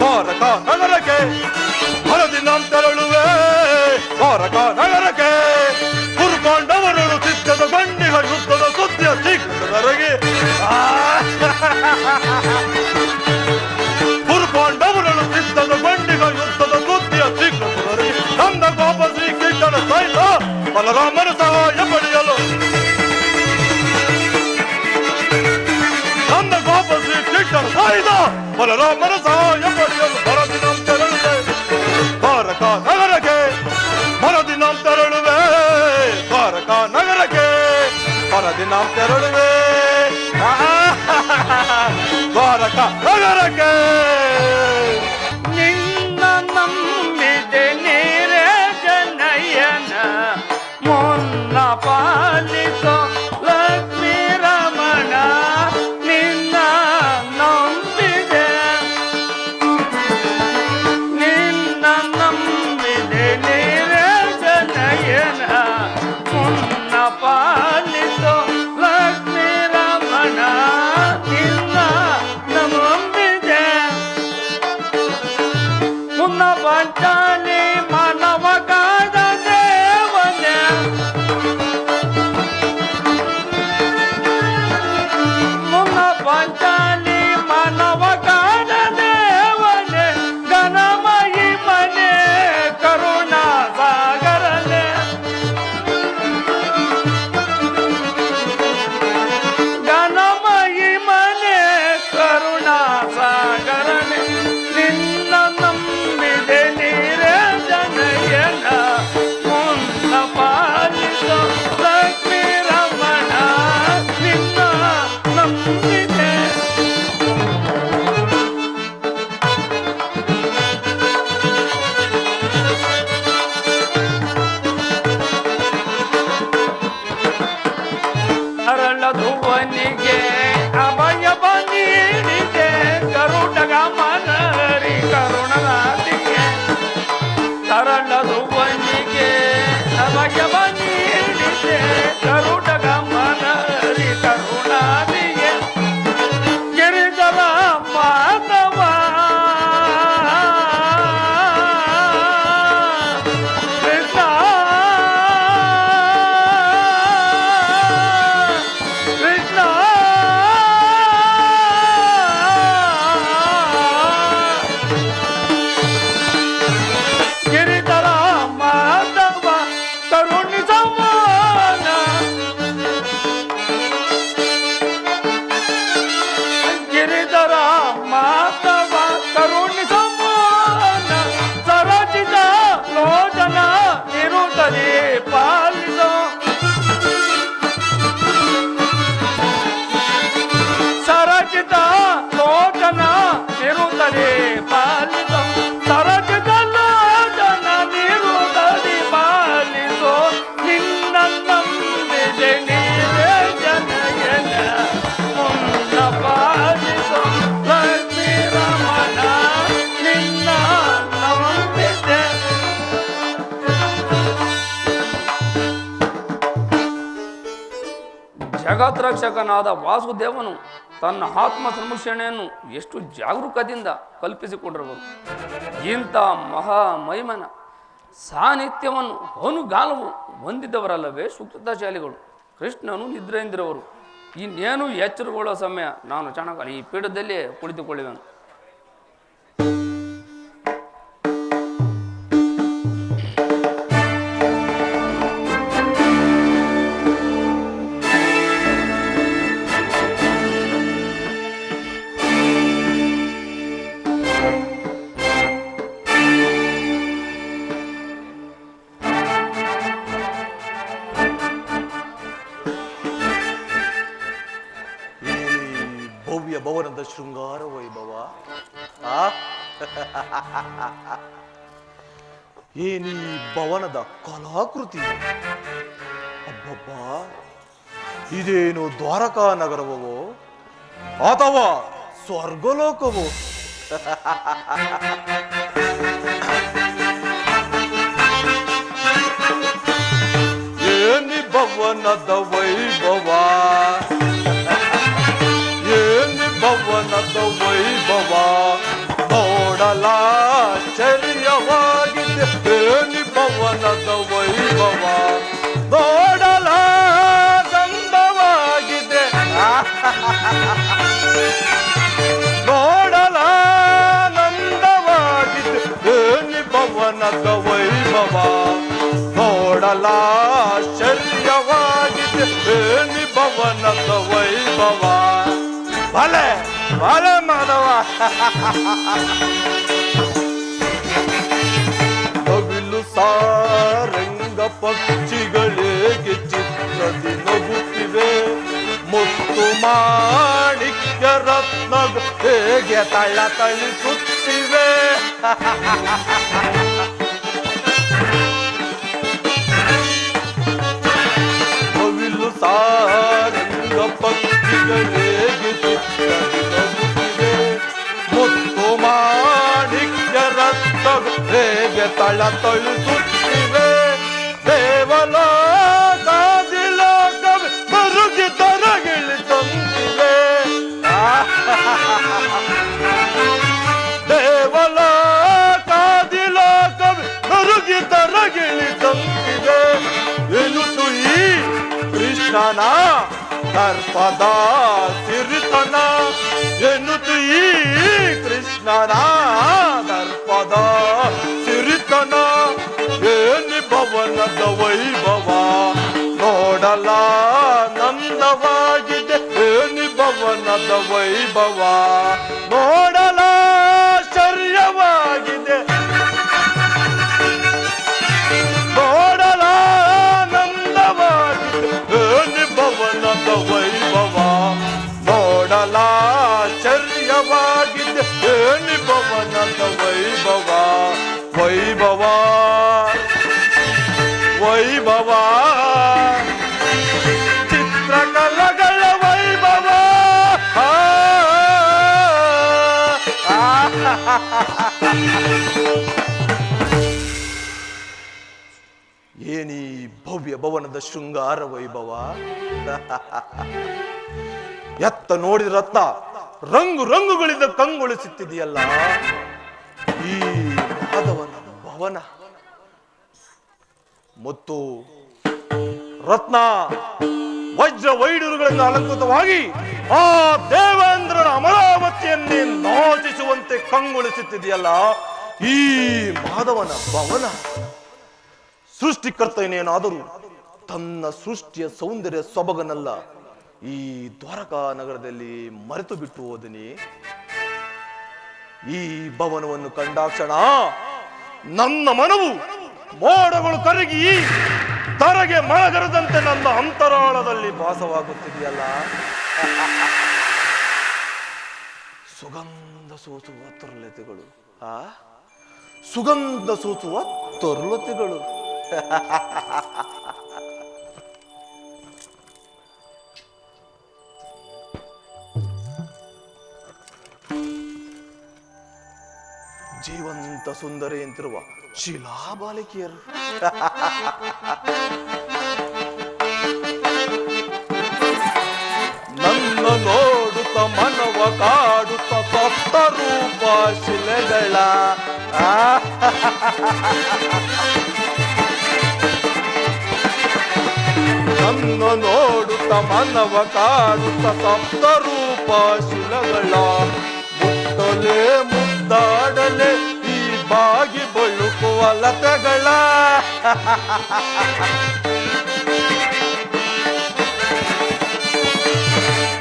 ದ್ವಾರಕ ನಗರಕ್ಕೆ ಹೊರದಿ ನಮ್ ತರಳುವೆ ದ್ವಾರಕ ನಗರಕ್ಕೆ ಹುರ್ಕೊಂಡವರಳು ಸಿದ್ಧದ ಬಂಡಿಗ ಯುದ್ಧದ ಸುದ್ದಿಯ ಶ್ರೀಕೃಷ್ಣರಿಗೆ ಹುರ್ಕೊಂಡವರಳು ಸಿದ್ಧದ ಬಂಡಿಗ ಯುದ್ಧದ ಸುದ್ದಿಯ ಶ್ರೀಕೃಷ್ಣರಿಗೆ ನಂದ ಗೋಪ ಶ್ರೀಕೃಷ್ಣನ ಸಹಿತ ಬಲರಾಮನ ಸಹಾಯ ಪಡೆಯಲು ನಂದ ಗೋಪ ಶ್ರೀಕೃಷ್ಣನ ಸಹಿತ ಬಲರಾಮನ ಸಹಾಯ ಪಡೆಯಲು ಬರದಿ ನಮ್ ತೆರಳುವೆ ದ್ವಾರಕ ನಗರಕ್ಕೆ ಬರದಿ ನಮ್ ತೆರಳುವೆ ದ್ವಾರಕ ನಗರಕ್ಕೆ ಬರದಿ ನಮ್ ತೆರಳುವೆ ದ್ವಾರಕ ನಗರಕ್ಕೆ ನಿನ್ನ ನಂಬಿದೆ ನೀರೇ ಜನಯನ ಮೊನ್ನ ಪಾಲಿಸೋ ಲಕ್ಷ್ಮೀ ರಮಣ ನಿನ್ನ ನಂಬಿದೆ ನಿನ್ನ ನಂಬಿದೆ ನೀರೇ ಜನಯನ ಮೊನ್ನ ಪಾಲಿಸೋ ಲಕ್ಷ್ಮೀ ರಮಣ ನಿನ್ನ ನಂಬಿದೆ ಮುನ್ನ ಪಂಚಾಲಿ ಮಾನವ ಕಾದ ದೇವನೇ ಮುನ್ನ ಪಂಚಾಲಿ ಮಾನವ ಕಾದ ದೇವನೇ ಘನಮಯಿ ಮನೆ ಕರುಣಾ ಸಾಗರನೆ ಘನಮಯಿ ಮನೆ ಕರುಣಾ ಸಾಗರನೆ ನಿನ್ನ ನಂಬಿದೆ ನೀರೇ ಜನಯನ ಮುನ್ನ ಪಾಲಿಸೋ ಲಕ್ಷ್ಮೀ ರಮಣ ನಿನ್ನ ನಂಬಿದೆ ಅರಳದುವನಿಗೆ ಅಭಯ ಬಂದಿದೆ ಕರುಣಗ ಮನರಿ ಕರುಣನಾದಿಗೆ ತರಳದುವನಿಗೆ ಅಭಯ ಬಂದಿದೆ ತಂದೆ ನೀನೇ ಜನಯನ ಮುನ್ನ ಪಾಲಿಸೋ ಲಕ್ಷ್ಮೀ ರಮಣ ನಿನ್ನ ನಂಬಿದೆ. ಜಗತ್ರಕ್ಷಕನಾದ ವಾಸುದೇವನು ತನ್ನ ಆತ್ಮ ಸಂರಕ್ಷಣೆಯನ್ನು ಎಷ್ಟು ಜಾಗರೂಕದಿಂದ ಕಲ್ಪಿಸಿಕೊಂಡಿರುವರು. ಇಂಥ ಮಹಾಮಹಿಮನ ಸಾನ್ನಿಧ್ಯವನ್ನು ಅನುಗಾಲವು ಹೊಂದಿದವರಲ್ಲವೇ ಸುಕೃತಶಾಲಿಗಳು. ಕೃಷ್ಣನು ನಿದ್ರೆಯಿಂದಿರುವರು. ಇನ್ನೇನು ಎಚ್ಚರಗೊಳ್ಳುವ ಸಮಯ. ನಾನು ಚೆನ್ನಾಗಿ ಈ ಪೀಠದಲ್ಲಿ ಕುಳಿತುಕೊಳ್ಳುವೆನು. ಭವ್ಯ ಭವನದ ಶೃಂಗಾರ ವೈಭವ ಏನಿ ಭವನದ ಕಲಾಕೃತಿ. ಅಬ್ಬಬ್ಬಾ, ಇದೇನು ದ್ವಾರಕಾ ನಗರವೋ ಅಥವಾ ಸ್ವರ್ಗಲೋಕವೋ? ಏನಿ ಭವನದ ವೈಭವ, ಏನಿ ಭವನದ ವೈಭವ, ನೋಡಲಾಶ್ಚರ್ಯವಾಗಿದೆ. ಏನಿ ಭವನದ ವೈಭವ, ನೋಡಲಾನಂದವಾಗಿದೆ. ನೋಡಲಾನಂದವಾಗಿದೆ. ಏನಿ ಭವನದ ವೈಭವ, ನೋಡಲಾಶ್ಚರ್ಯವಾಗಿದೆ. ಏನಿ ಭವನದ ವೈಭವ. ಭಲೆ ಭಲೆ ಮಾಧವ. ನವಿಲು ಸಾರಂಗ ಪಕ್ಷಿಗಳೇಗೆ ಚಿತ್ರದಿ ನಗುತ್ತಿವೆ. ಮುತ್ತು ಮಾಣಿಕ್ಯ ರತ್ನಗಳು ಹೇಗೆ ತಳಿಸುತ್ತಿವೆ. ನವಿಲು ಸಾರಂಗ ಪಕ್ಷಿಗಳೇಗೆ ಚಿತ್ರದಿ ನಗುತ್ತಿವೆ. ಮುತ್ತು ಮಾಣಿಕ್ಯ ರತ್ನಗಳು ಹೇಗೆ ತಳಿಸುತ್ತಿವೆ. ದೇವಲೋಕದಿಲೋಕವೇ ಮರುಗಿ ತರಗಿಳಿ ತಂತಿವೆ. ದೇವಲೋಕದಿಲೋಕವೇ ಮರುಗಿ ತರಗಿಳಿ ತಂತಿವೆ. ಎನ್ನುತ್ತು ಈ ಕೃಷ್ಣನ ದರ್ಪದ ಸಿರಿತನ. ಎನ್ನುತ್ತು ಈ ಕೃಷ್ಣನ ದರ್ಪದ ಸಿರಿತನ. ಏನಿ ಭವನದ ವೈಭವ, ನೋಡಲಾನಂದವಾಗಿದೆ. ಏನಿ ಭವನದ ವೈಭವ, ನೋಡಲಾಶ್ಚರ್ಯವಾಗಿದೆ. ನೋಡಲಾನಂದವಾಗಿದೆ. ಏನಿ ಭವನದ ವೈಭವ, ನೋಡಲಾಶ್ಚರ್ಯವಾಗಿದೆ. ಏನಿ ಭವನದ ವೈಭವ. ವೈಭವ ವೈಭವ, ಚಿತ್ರಕಲೆಗಳ ವೈಭವ. ಏನಿ ಭವ್ಯ ಭವನದ ಶೃಂಗಾರ ವೈಭವ. ಎತ್ತ ನೋಡಿದ ರತ್ನ ರಂಗು ರಂಗುಗಳಿಂದ ಕಂಗೊಳಿಸುತ್ತಿದೆಯಲ್ಲ ಈ ಮಾಧವನ ಭವನ. ಮತ್ತು ರತ್ನ ವಜ್ರ ವೈಡೂರುಗಳಿಂದ ಅಲಂಕೃತವಾಗಿ ಆ ದೇವೇಂದ್ರನ ಅಮರಾವತಿಯನ್ನೇ ನಾಚಿಸುವಂತೆ ಕಂಗೊಳಿಸುತ್ತಿದೆಯಲ್ಲ ಈ ಮಾಧವನ ಭವನ. ಸೃಷ್ಟಿಕರ್ತನೇನಾದರೂ ತನ್ನ ಸೃಷ್ಟಿಯ ಸೌಂದರ್ಯ ಸೊಬಗನಲ್ಲ ಈ ದ್ವಾರಕಾ ನಗರದಲ್ಲಿ ಮರೆತು ಬಿಟ್ಟು ಹೋದನಿ. ಈ ಭವನವನ್ನು ಕಂಡಾಕ್ಷಣ ನನ್ನ ಮನವು ಮೋಡಗಳು ಕರಗಿ ತರಗೆ ಮಳಗರದಂತೆ ನನ್ನ ಅಂತರಾಳದಲ್ಲಿ ಭಾಸವಾಗುತ್ತಿದೆಯಲ್ಲ. ಸುಗಂಧ ಸೂಸುವ ತರುಲತೆಗಳು, ಸುಗಂಧ ಸೂಸುವ ತರುಲತೆಗಳು. ಜೀವಂತ ಸುಂದರಿ ಅಂತಿರುವ ಶಿಲಾಬಾಲಿಕೆಯರು. ನನ್ನ ನೋಡುತ್ತ ಮನವ ಕಾಡುತ್ತ ಸಪ್ತ ರೂಪ ಶಿಲೆಗಳ ನನ್ನ ನೋಡುತ್ತ ಮನವ ಕಾಡುತ್ತ ಸಪ್ತ ರೂಪ ಶಿಲೆಗಳ ಮುಟ್ಟಲೆ ಮುದ್ದಾಡಲೆ ಈ ಬಾಗಿ ಬಳುಕುವ ಲತೆಗಳ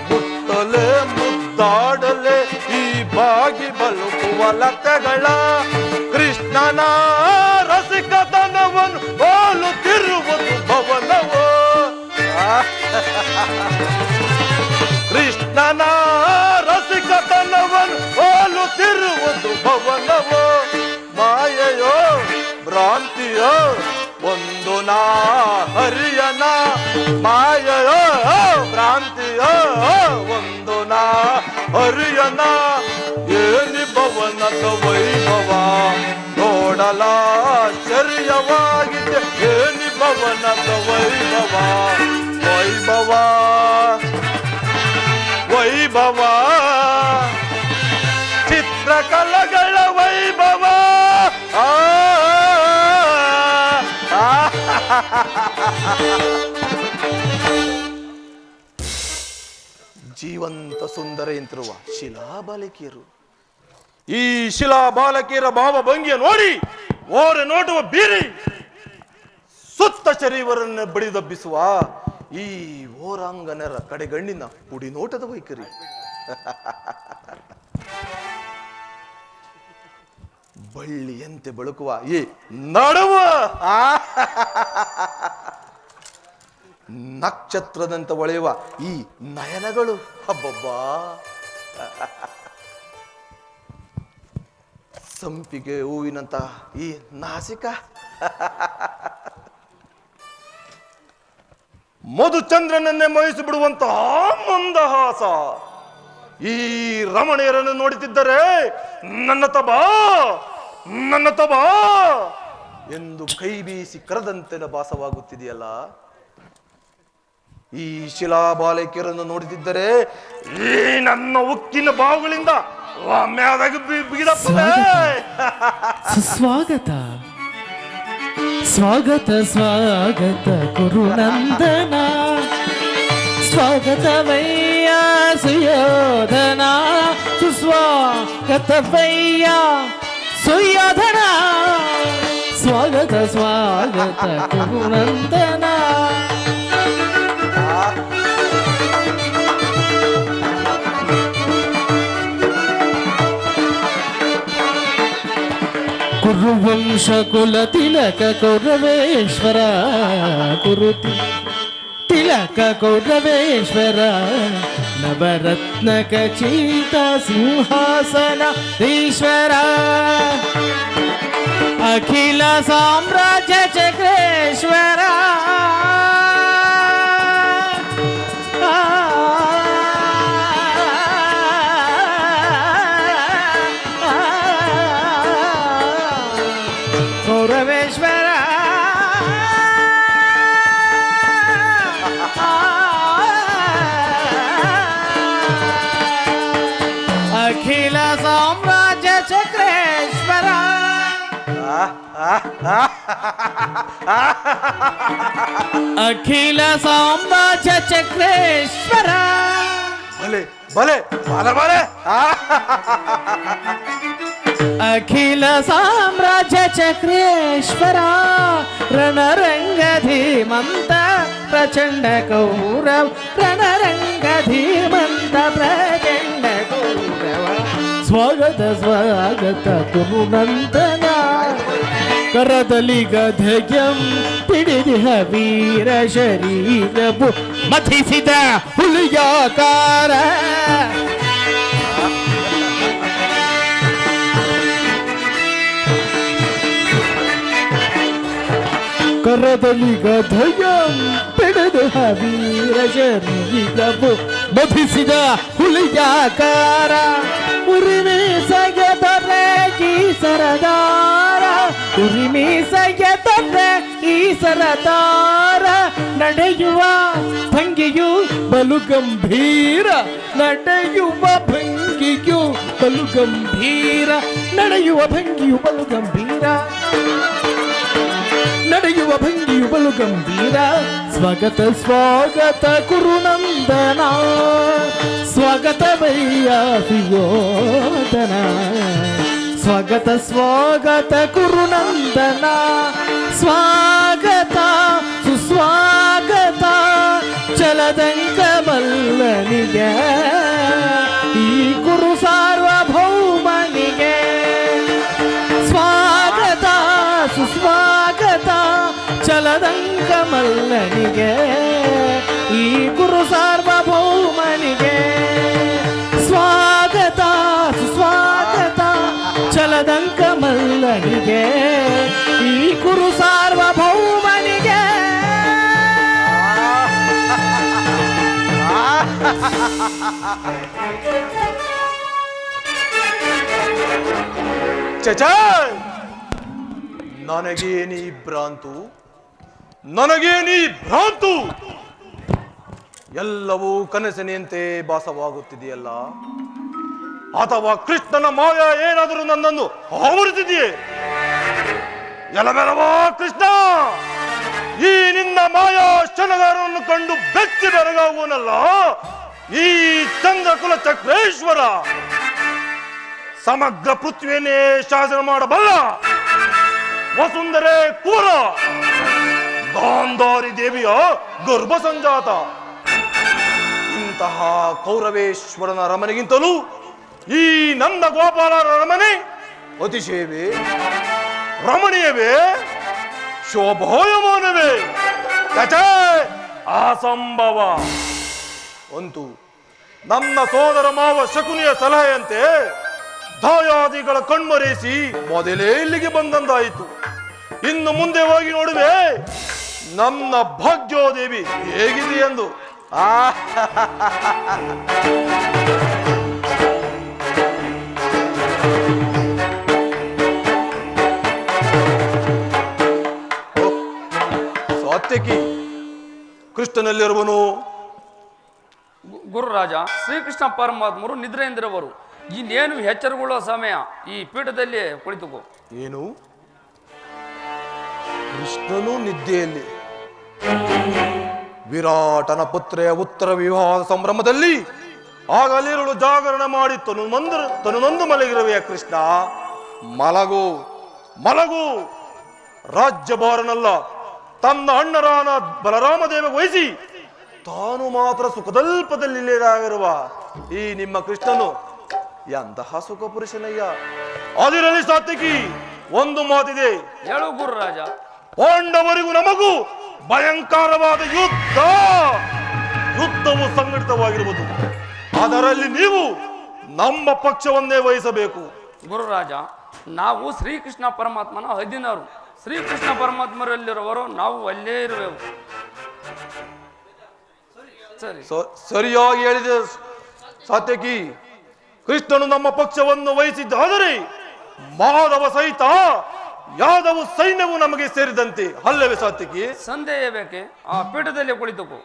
ಮುಟ್ಟಲೆ ಮುದ್ದಾಡಲೆ ಈ ಬಾಗಿ ಬಳುಕುವ ಲತೆಗಳ ಕೃಷ್ಣನ ರಸಿಕತನವನ್ನು ಹೋಲುತ್ತಿರುವುದು ಭವನವೋ ಕೃಷ್ಣನ ರಸಿಕತನವನ್ನು ಹೋಲುತ್ತಿರುವುದು ಭವನವೋ ಮಾಯೆಯೋ ಭ್ರಾಂತಿಯೋ ಒಂದು ನಾ ಹರಿಯನ ಮಾಯೆಯೋ ಭ್ರಾಂತಿಯೋ ಒಂದು ನಾ ಹರಿಯನ ಏನಿ ಭವನದ ವೈಭವ ನೋಡಲಾಶ್ಚರ್ಯವಾಗಿದೆ ಏನಿ ಭವನದ ವೈಭವ ವೈಭವ ವೈಭವ ಚಿತ್ರಕಲೆಗಳ ವೈಭವ ಜೀವಂತ ಸುಂದರೆಯಂತಿರುವ ಶಿಲಾಬಾಲಕಿಯರು. ಈ ಶಿಲಾಬಾಲಕಿಯರ ಭಾವಭಂಗಿಯ ನೋಡಿ ಓರೆ ನೋಟವ ಬೀರಿ ಸುತ್ತ ಶರೀರವನ್ನು ಬಡಿದಬ್ಬಿಸುವ ಈ ಓರಾಂಗನರ ಕಡೆಗಣ್ಣಿನ ಪುಡಿ ನೋಟದ ವೈಖರಿ. ಬಳ್ಳಿಯಂತೆ ಬೆಳಕುವ ಈ ನಡುವ ನಕ್ಷತ್ರದಂತೆ ಹೊಳೆಯುವ ಈ ನಯನಗಳು ಹಬ್ಬಬ್ಬಾ ಸಂಪಿಗೆ ಹೂವಿನಂತ ಈ ನಾಸಿಕ ಮಧುಚಂದ್ರನನ್ನೇ ಮೋಹಿಸಿ ಬಿಡುವಂತಹ ಮಂದಹಾಸ. ಈ ರಮಣೀಯರನ್ನು ನೋಡುತ್ತಿದ್ದರೆ ನನ್ನ ತಬಾ ಎಂದು ಕೈ ಬೀಸಿ ಕರೆದಂತೆ ಭಾಸವಾಗುತ್ತಿದೆಯಲ್ಲ. ಈ ಶಿಲಾಬಾಲಕಿಯರನ್ನು ನೋಡುತ್ತಿದ್ದರೆ ಈ ನನ್ನ ಉಕ್ಕಿನ ಬಾವುಗಳಿಂದ ಸ್ವಾಗತ ಸ್ವಾಗತ ಸ್ವಾಗತ ಕುರುನಂದನ ಸ್ವಾಗತವಯ್ಯ ಸುಯೋಧನ ಸುಸ್ವಾಗತವಯ್ಯ ಸುಯೋಧನ ಸ್ವಾಗತ ಸ್ವಾಗತ ಕುರುನಂದನ. ಕುರುವಂಶ ಕುಲ ತಿಲಕ ಕೌರವೇಶ್ವರ ಕುರುತಿ ತಿಲಕ ಕೌರವೇಶ್ವರ ನವರತ್ನ ಖಚಿತ ಸಿಂಹಾಸನ ಈಶ್ವರ ಅಖಿಲ ಸಾಮ್ರಾಜ್ಯ ಚಕ್ರೇಶ್ವರ ಕೌರವೇಶ್ವರ ಅಖಿಲ ಸಾಮ್ರಾಜ್ಯ ಚಕ್ರೇಶ್ವರ ಅಖಿಲ ಸಾಮ್ರಾಜ್ಯ ಚಕ್ರೇಶ್ವರ ಭಲೆ ಭಲೆ ಬಲ ಬಲೆ ಅಖಿಲ ಸಾಮ್ರಾಜ್ಯ ಚಕ್ರೇಶ್ವರ ರಣರಂಗ ಧೀಮಂತ ಪ್ರಚಂಡ ಕೌರವ ರಣರಂಗ ಧೀಮಂತ ಪ್ರಚಂಡ ಕೌರವ ಸ್ವಾಗತ ಸ್ವಾಗತ ಕುರುನಂದನ ಕರದಲ್ಲಿ ಗದೆಯಂ ಪಿಡಿದಿಹ ವೀರ ಶರೀರವು ಮಥಿಸಿದ ಹುಲಿಯಾಕಾರ ಕರದಲ್ಲಿ ಗದೆಯಂ ಪಿಡಿದು ಹವೀರ ಶರೀರವು ಮಧಿಸಿದ ಹುಲಿಯಾಕಾರ ಉರಿಮೀಸಗೆ ದೊರೆ ಈ ಸರದಾರ ಉರಿಮೀಸಗೆ ದೊರೆ ಈ ಸರದಾರ ನಡೆಯುವ ಭಂಗಿಯು ಬಲು ಗಂಭೀರ ನಡೆಯುವ ಭಂಗಿಯು ಬಲು ಗಂಭೀರ ನಡೆಯುವ ಭಂಗಿಯು ಬಲು ಗಂಭೀರ ನಡೆಯುವ ಭಂಗಿಯು ಬಲು ಗಂಭೀರ ಸ್ವಾಗತ ಸ್ವಾಗತ ಕುರುನಂದನ ಸ್ವಾಗತವಯ್ಯ ಸುಯೋಧನ ಸ್ವಾಗತ ಸ್ವಾಗತ ಕುರುನಂದನ ಸ್ವಾಗತ ಸುಸ್ವಾಗತ ಚಲದಂಕ ಮಲ್ಲನಿಗೆ ಈ ಕುರು ಸಾರ್ವಭೌಮನಿಗೆ ಸ್ವಾಗತ ಸುಸ್ವಾಗತ ಚಲದಂಕ ಮಲ್ಲನಿಗೆ ಈ ಗುರು ಸಾರ್ವಭೌಮನಿಗೆ ಸ್ವಾಗತ ಸುಸ್ವಾಗತ ಚಲದಂಕ ಮಲ್ಲನಿಗೆ ಈ ಗುರು ಸಾರ್ವಭೌಮನಿಗೆ ಚಚಾ ನನಗೇನೀ ಭ್ರಾಂತು ನನಗೇನೀ ಭ್ರಾಂತು ಎಲ್ಲವೂ ಕನಸಿನಂತೆ ಭಾಸವಾಗುತ್ತಿದೆಯಲ್ಲ ಅಥವಾ ಕೃಷ್ಣನ ಮಾಯ ಏನಾದರೂ ನನ್ನನ್ನು ಆವರಿಸಿದೆಯೇ ಎಲಬೆಲವಾ ಕೃಷ್ಣ ಈ ನಿನ್ನ ಮಾಯಾ ಕ್ಷಣಗಾರವನ್ನು ಕಂಡು ಬೆಚ್ಚಿ ಬೆರಗಾಗುವನಲ್ಲ ಈ ಚಂದ್ರಕುಲ ಚಕ್ರೇಶ್ವರ ಸಮಗ್ರ ಪೃಥ್ವಿಯನ್ನೇ ಶಾಸನ ಮಾಡಬಲ್ಲ ವಸುಂಧರೆ ಕೂರ ಗಾಂಧಾರಿ ದೇವಿಯ ಗರ್ಭ ಸಂಜಾತ ಇಂತಹ ಕೌರವೇಶ್ವರನ ಅರಮನೆಗಿಂತಲೂ ಈ ನಂದ ಗೋಪಾಲರ ಅರಮನೆ ಅತಿಶಯವೇ ರಮಣೀಯವೇ ಶೋಭಾಯಮಾನವೇ ಅಸಂಭವ ಅಂತೂ ನನ್ನ ಸೋದರ ಮಾವ ಶಕುನಿಯ ಸಲಹೆಯಂತೆ ದಾಯಾದಿಗಳ ಕಣ್ಮರೆಸಿ ಮೊದಲೇ ಇಲ್ಲಿಗೆ ಬಂದಂದಾಯಿತು. ಇನ್ನು ಮುಂದೆ ಹೋಗಿ ನೋಡುವೆ ನನ್ನ ಭಾಗ್ಯೋದೇವಿ ಹೇಗಿದೆ ಎಂದು. ಸಾತ್ಯಕಿ ಕೃಷ್ಣನಲ್ಲಿರುವನು? ಗುರುರಾಜ, ಶ್ರೀಕೃಷ್ಣ ಪರಮಾತ್ಮರು ನಿದ್ರೆಯಿಂದಿರುವರು. ಇನ್ನೇನು ಎಚ್ಚರಗೊಳ್ಳುವ ಸಮಯ. ಈ ಪೀಠದಲ್ಲಿ ಕುಳಿತುಕೋ. ಏನು ಕೃಷ್ಣನು ನಿದ್ದೆಯಲ್ಲಿ? ವಿರಾಟನ ಪುತ್ರೆಯ ಉತ್ತರ ವಿವಾಹದ ಸಂಭ್ರಮದಲ್ಲಿ ಆಗಲಿರುಳು ಜಾಗರಣೆ ಮಾಡಿ ತನುನೊಂದು ಮಲಗಿರುವೆಯ ಕೃಷ್ಣ. ಮಲಗು ಮಲಗು. ರಾಜ್ಯಭಾರನಲ್ಲ ತನ್ನ ಅಣ್ಣರಾನ ಬಲರಾಮದೇವ ವಹಿಸಿ ತಾನು ಮಾತ್ರ ಸುಖದಲ್ಪದಲ್ಲಿರುವ ಈ ನಿಮ್ಮ ಕೃಷ್ಣನು ಎಂತಹ ಸುಖ ಪುರುಷನಯ್ಯ. ಅದಿರಲಿ ಸಾತ್ವಿಕಿ, ಒಂದು ಮಾತಿದೆ. ಹೇಳು ಗುರುರಾಜ. ಪಾಂಡವರಿಗೂ ನಮಗೂ ಭಯಂಕರವಾದ ಯುದ್ಧವು ಸಂಘಟಿತವಾಗಿರುವುದು. ಅದರಲ್ಲಿ ನೀವು ನಮ್ಮ ಪಕ್ಷವನ್ನೇ ವಹಿಸಬೇಕು. ಗುರುರಾಜ, ನಾವು ಶ್ರೀಕೃಷ್ಣ ಪರಮಾತ್ಮನ ಅಧೀನರು. ಶ್ರೀಕೃಷ್ಣ ಪರಮಾತ್ಮರಲ್ಲಿರುವರು, ನಾವು ಅಲ್ಲೇ ಇರುವೆವು. ಸರಿ, ಸರಿಯಾಗಿ ಹೇಳಿದೆ ಸಾತ್ಯಕಿ. ಕೃಷ್ಣನು ನಮ್ಮ ಪಕ್ಷವನ್ನು ವಹಿಸಿದ್ದಾದರೆ ಮಾಧವ ಸಹಿತ ಯಾದವ ಸೈನ್ಯವು ನಮಗೆ ಸೇರಿದಂತೆ ಅಲ್ಲವೇ ಸಾತ್ಯಕಿ? ಸಂದೇಹ ಬೇಕೆ? ಆ ಪೀಠದಲ್ಲಿ ಕುಳಿತುಕೋ.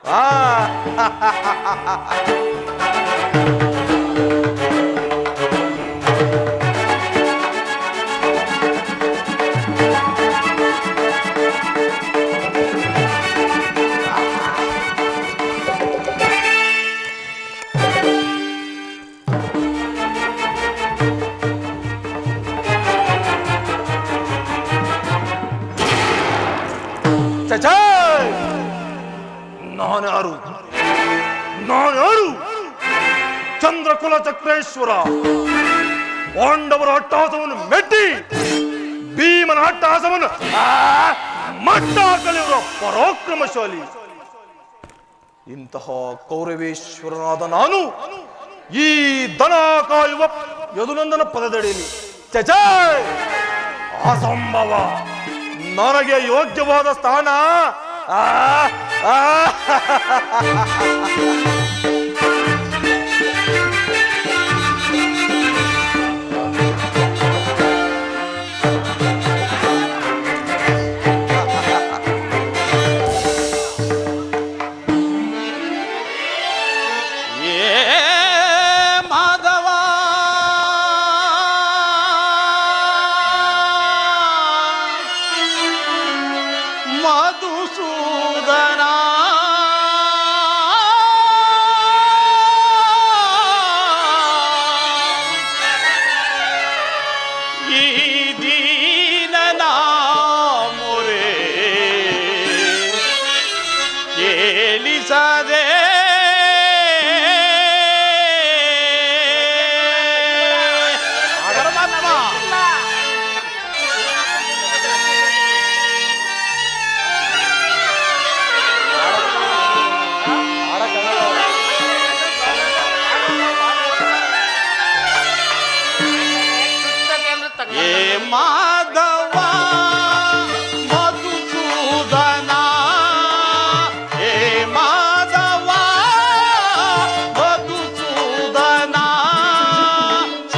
ನಾನ್ಯಾರು? ಚಂದ್ರಕುಲ ಚಕ್ರೇಶ್ವರ. ಪಾಂಡವರ ಅಟ್ಟಹಾಸವನ್ನು ಮೆಟ್ಟಿ ಭೀಮನ ಅಟ್ಟಹಾಸವನ್ನು ಮಟ್ಟ ಹಾಕಲಿರುವ ಪರಾಕ್ರಮಶಾಲಿ. ಇಂತಹ ಕೌರವೇಶ್ವರನಾದ ನಾನು ಈ ದನ ಕಾಯುವ ಯದುನಂದನ ಪದದಡಿಯಲ್ಲಿ ಅಸಂಭವ. ನನಗೆ ಯೋಗ್ಯವಾದ ಸ್ಥಾನ ಮಾಧವ ಮಧುಸೂದನ ಈ ದೀನನ ಮೊರೆ ಕೇಳಿಸದೆ ಏ ಮಾಧವ ಮಧುಸೂದನ ಏ ಮಾಧವ ಮಧುಸೂದನ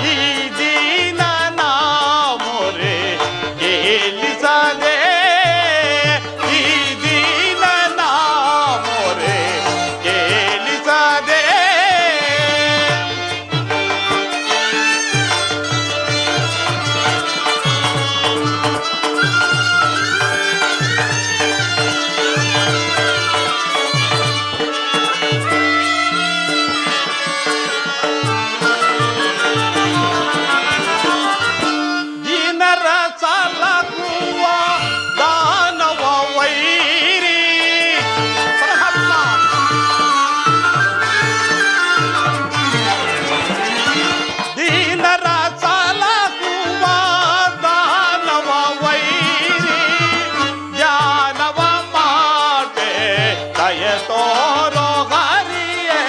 ಈ ದೀನನ ಮೊರೆ ಕೇಳಿಸದೆ ಈ ದೀನನ ಮೊರೆ ಕೇಳಿಸದೆ ದೀನರ ಸಲಹುವ ದಾನವ ವೈರಿ ಪರಮಾತ್ಮ ದೀನರ ಸಲಹುವ ದಾನವ ವೈರಿ ಧ್ಯಾನವ ಮಾಡೆ ದಯ ತೋರೋ ಹರಿಯೇ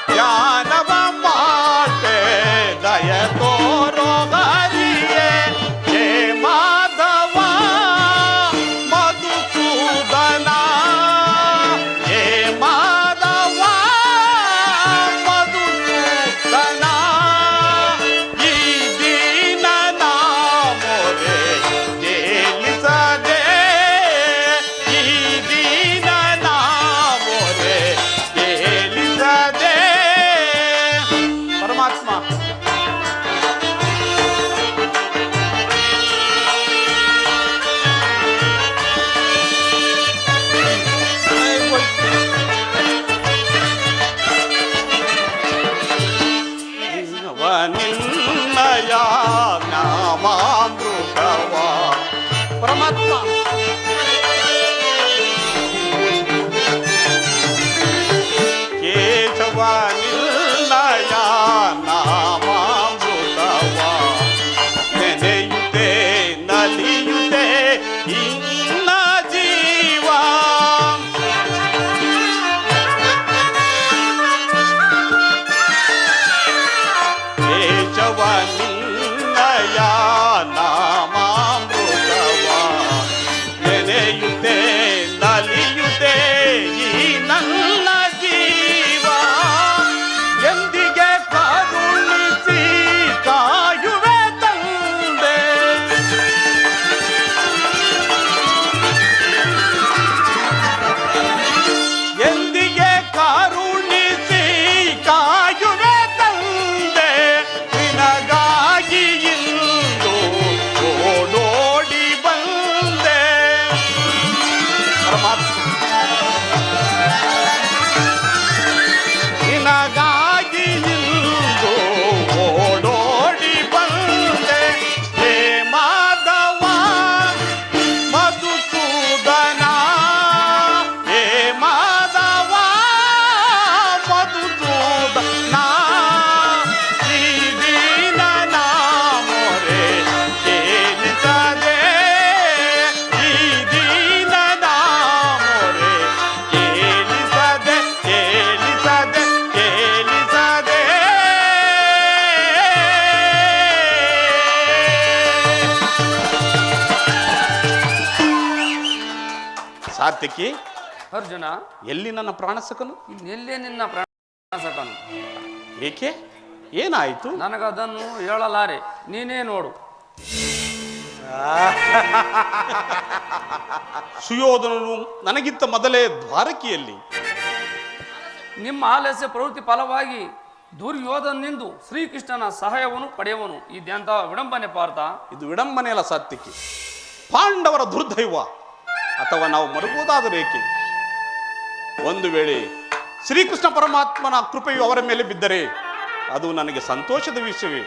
ಧ್ಯಾನವ ಮಾಡೆ ದಯ ತೋರೋ ಹರಿಯೇ ಹೇ ಮಾಧವ ಮಧುಸೂದನ ಹೇ ಮಾಧವ ಮಧುಸೂದನ ಈ ದೀನನ ಮೊರೆ ಕೇಳಿಸದೆ ಈ ದೀನನ ಮೊರೆ ಕೇಳಿಸದೆ ಪರಮಾತ್ಮ ನಿನ್ನಯ ನಾಮಾಮೃತವ ಪರಮಾತ್ಮ ಕೇಶವ ನಿನ್ನಯ ನಾಮಾಮೃತವ ನೆನೆಯುತ್ತೆ ನಲಿಯುತ್ತೆ ಇನ್ನ ಜೀವ ಕೇಶವ ನಿನ್ನಯ ನಾಮಾಮೃತವ ನೆನೆ ಸಾತ್ವಿಕಿ, ಅರ್ಜುನ, ಎಲ್ಲಿ ನನ್ನ ಪ್ರಾಣಸಕನು? ಇನ್ನೆಲ್ಲೇ ನಿನ್ನ ಪ್ರಾಣ ಸಕನು? ಏಕೆ, ಏನಾಯಿತು? ನನಗದನ್ನು ಹೇಳಲಾರೆ, ನೀನೇ ನೋಡು. ಸುಯೋಧನನು ನನಗಿಂತ ಮೊದಲೇ ದ್ವಾರಕಿಯಲ್ಲಿ. ನಿಮ್ಮ ಆಲಸ್ಯ ಪ್ರವೃತ್ತಿ ಫಲವಾಗಿ ದುರ್ಯೋಧನಿಂದು ಶ್ರೀಕೃಷ್ಣನ ಸಹಾಯವನ್ನು ಪಡೆಯುವನು. ಇದೆಂತ ವಿಡಂಬನೆ ಪಾರ್ಥ? ಇದು ವಿಡಂಬನೆಯಲ್ಲ ಸಾತ್ವಿಕಿ, ಪಾಂಡವರ ದುರ್ದೈವ. ಅಥವಾ ನಾವು ಮರುಗುವುದಾದರೆ ಏಕೆ? ಒಂದು ವೇಳೆ ಶ್ರೀಕೃಷ್ಣ ಪರಮಾತ್ಮನ ಕೃಪೆಯು ಅವರ ಮೇಲೆ ಬಿದ್ದರೆ ಅದು ನನಗೆ ಸಂತೋಷದ ವಿಷಯವೇ.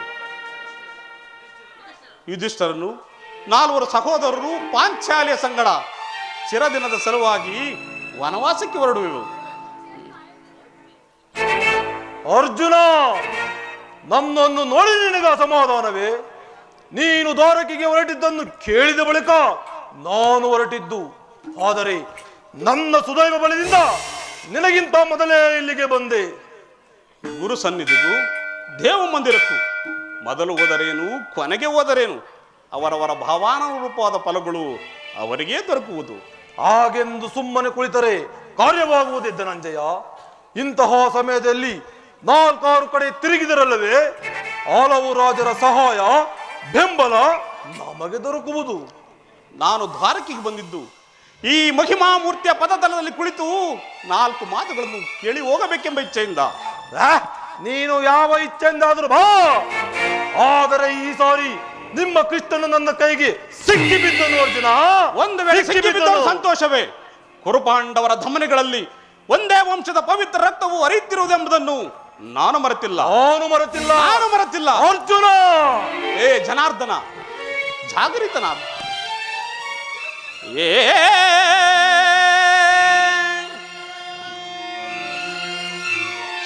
ಯುಧಿಷ್ಠರನು, 4 ಸಹೋದರರು ಪಾಂಚಾಲಿಯ ಸಂಗಡ ಚಿರದಿನದ ಸಲುವಾಗಿ ವನವಾಸಕ್ಕೆ ಹೊರಡುವೆವು. ಅರ್ಜುನ, ನನ್ನನ್ನು ನೋಡಿ ನಿನಗೆ ಅಸಮಾಧಾನವೇ? ನೀನು ದ್ವಾರಕೆಗೆ ಹೊರಟಿದ್ದನ್ನು ಕೇಳಿದ ಬಳಿಕ ನಾನು ಹೊರಟಿದ್ದು. ಆದರೆ ನನ್ನ ಸುದೈವ ಬಲದಿಂದ ನಿನಗಿಂತ ಮೊದಲೇ ಇಲ್ಲಿಗೆ ಬಂದೆ. ಗುರು ಸನ್ನಿಧಿಗೂ ದೇವ ಮಂದಿರಕ್ಕೂ ಮೊದಲು ಹೋದರೇನು, ಕೊನೆಗೆ ಹೋದರೇನು, ಅವರವರ ಭಾವಾನುರೂಪವಾದ ಫಲಗಳು ಅವರಿಗೇ ದೊರಕುವುದು. ಹಾಗೆಂದು ಸುಮ್ಮನೆ ಕುಳಿತರೆ ಕಾರ್ಯವಾಗುವುದೇ ಧನಂಜಯ. ಇಂತಹ ಸಮಯದಲ್ಲಿ 4 ಕಡೆ ತಿರುಗಿದರಲ್ಲವೇ ಹಲವು ರಾಜರ ಸಹಾಯ ಬೆಂಬಲ ನಮಗೆ ದೊರಕುವುದು. ನಾನು ದ್ವಾರಕೆಗೆ ಬಂದಿದ್ದು ಈ ಮಹಿಮಾ ಮೂರ್ತಿಯ ಪದತಲದಲ್ಲಿ ಕುಳಿತು 4 ಮಾತುಗಳನ್ನು ಕೇಳಿ ಹೋಗಬೇಕೆಂಬ ಇಚ್ಛೆಯಿಂದ. ನೀನು ಯಾವ ಇಚ್ಛೆಯಿಂದಾದರೂ ಬಾ. ಆದರೆ ಈ ಸಾರಿ ನಿಮ್ಮ ಕೃಷ್ಣನು ನನ್ನ ಕೈಗೆ ಸಿಕ್ಕಿ ಬಿದ್ದನು ಅರ್ಜುನ. ಒಂದು ವೇಳೆ ಸಿಕ್ಕಿಬಿದ್ದರೂ ಸಂತೋಷವೇ. ಕುರುಪಾಂಡವರ ಧಮನಿಗಳಲ್ಲಿ ಒಂದೇ ವಂಶದ ಪವಿತ್ರ ರಕ್ತವು ಹರಿಯುತ್ತಿರುವುದೆಂಬುದನ್ನು ನಾನು ಮರೆತಿಲ್ಲ. ನಾನು ಮರೆತಿಲ್ಲ ಅರ್ಜುನ. ಏ ಜನಾರ್ದನ, ಜಾಗರಿತನಾದ.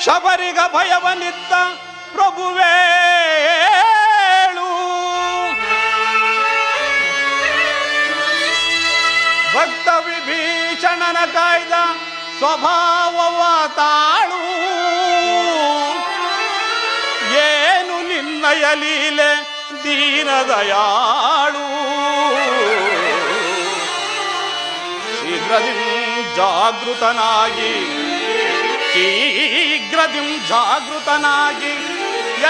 ಶಬರಿಗ ಭಯವನಿದ್ದ ಪ್ರಭುವೇಳು, ಭಕ್ತ ವಿಭೀಷಣನ ಕಾಯ್ದ ಸ್ವಭಾವವ ತಾಳು. ಏನು ನಿನ್ನಯ ಲೀಲೆ ದೀನದಯಾಳು. ಶೀಘ್ರದಿಂ ಜಾಗೃತನಾಗಿ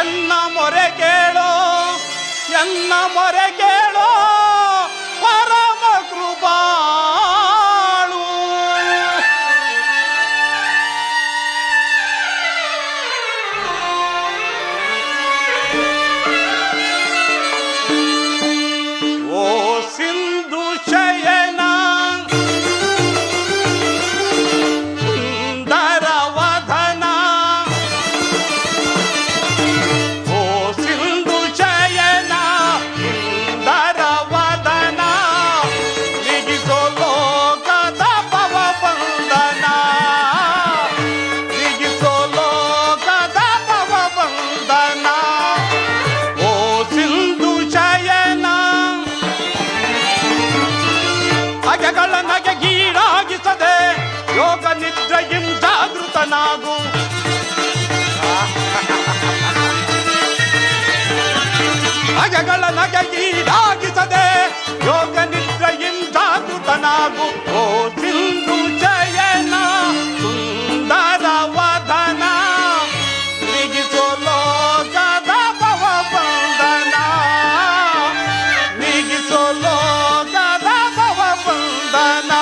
ಎನ್ನ ಮೊರೆ ಕೇಳೋ, ಎನ್ನ ಮೊರೆ ಕೇಳೋ ಪರಮ ಕೃಪಾಳು. ಓ ಸಿಂಧು ಶಯನ ಸುಂದರವದನ, ಓ ಸಿಂಧು ಶಯನ ಸುಂದರವದನ, ನಿಗಿಸೋ ಲೋಕದ ಭವಬಂಧನ, ನಿಗಿಸೋ ಲೋಕದ ಭವಬಂಧನ. ಓ ಸಿಂಧು ಶಯನ ಅಗೆಗಳ ನಗೆಗೀಡಾಗಿಸದೆ ಯೋಗ ನಿದ್ರೆಯಿಂ ಜಾಗೃತನಾಗು. ಅಗೆಗಳ ನಗೆಗೀಡಾಗಿಸದೆ ಯೋಗ ನಿದ್ರೆಯಿಂ ಜಾಗೃತನಾಗು. ಓ ಸಿಂಧು ಜಯನ ಸುಂದರವದನ, ನಿಗಿಸೋ ಲೋಕದ ಭವಬಂಧನ, ನಿಗಿಸೋ ಲೋಕದ ಭವಬಂಧನ.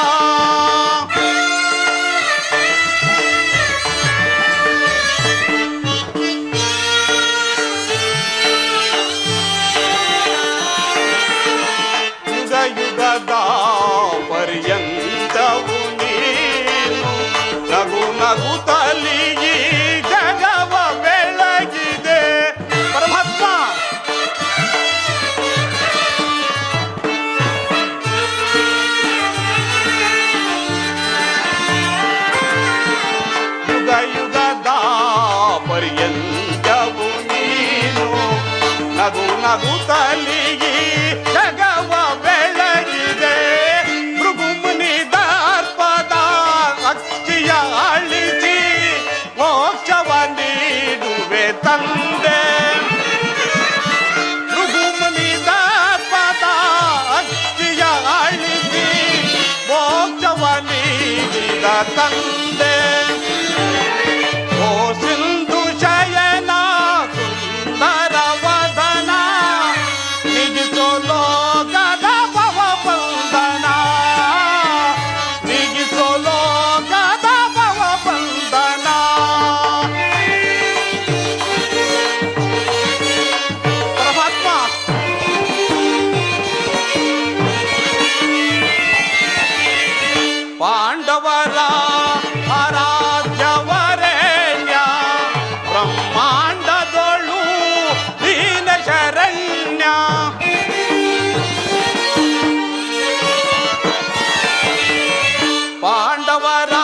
ಜಗದ ತಂದೆ ಓ ಸಿಂಧು ಶಯನ ಸುಂದರ ವದನ ನಿಗಿಸೋ ಲೋಕದ ಭವ ಬಂಧನ ನಿಗಿಸೋ ಲೋಕದ ಭವ ಬಂಧನ ಪರಮಾತ್ಮ ಪಾಂಡವರ ಆರಾಧ್ಯವರೇಣ್ಯ ಬ್ರಹ್ಮಾಂಡದೊಳು ದೀನ ಶರಣ್ಯ ಪಾಂಡವರ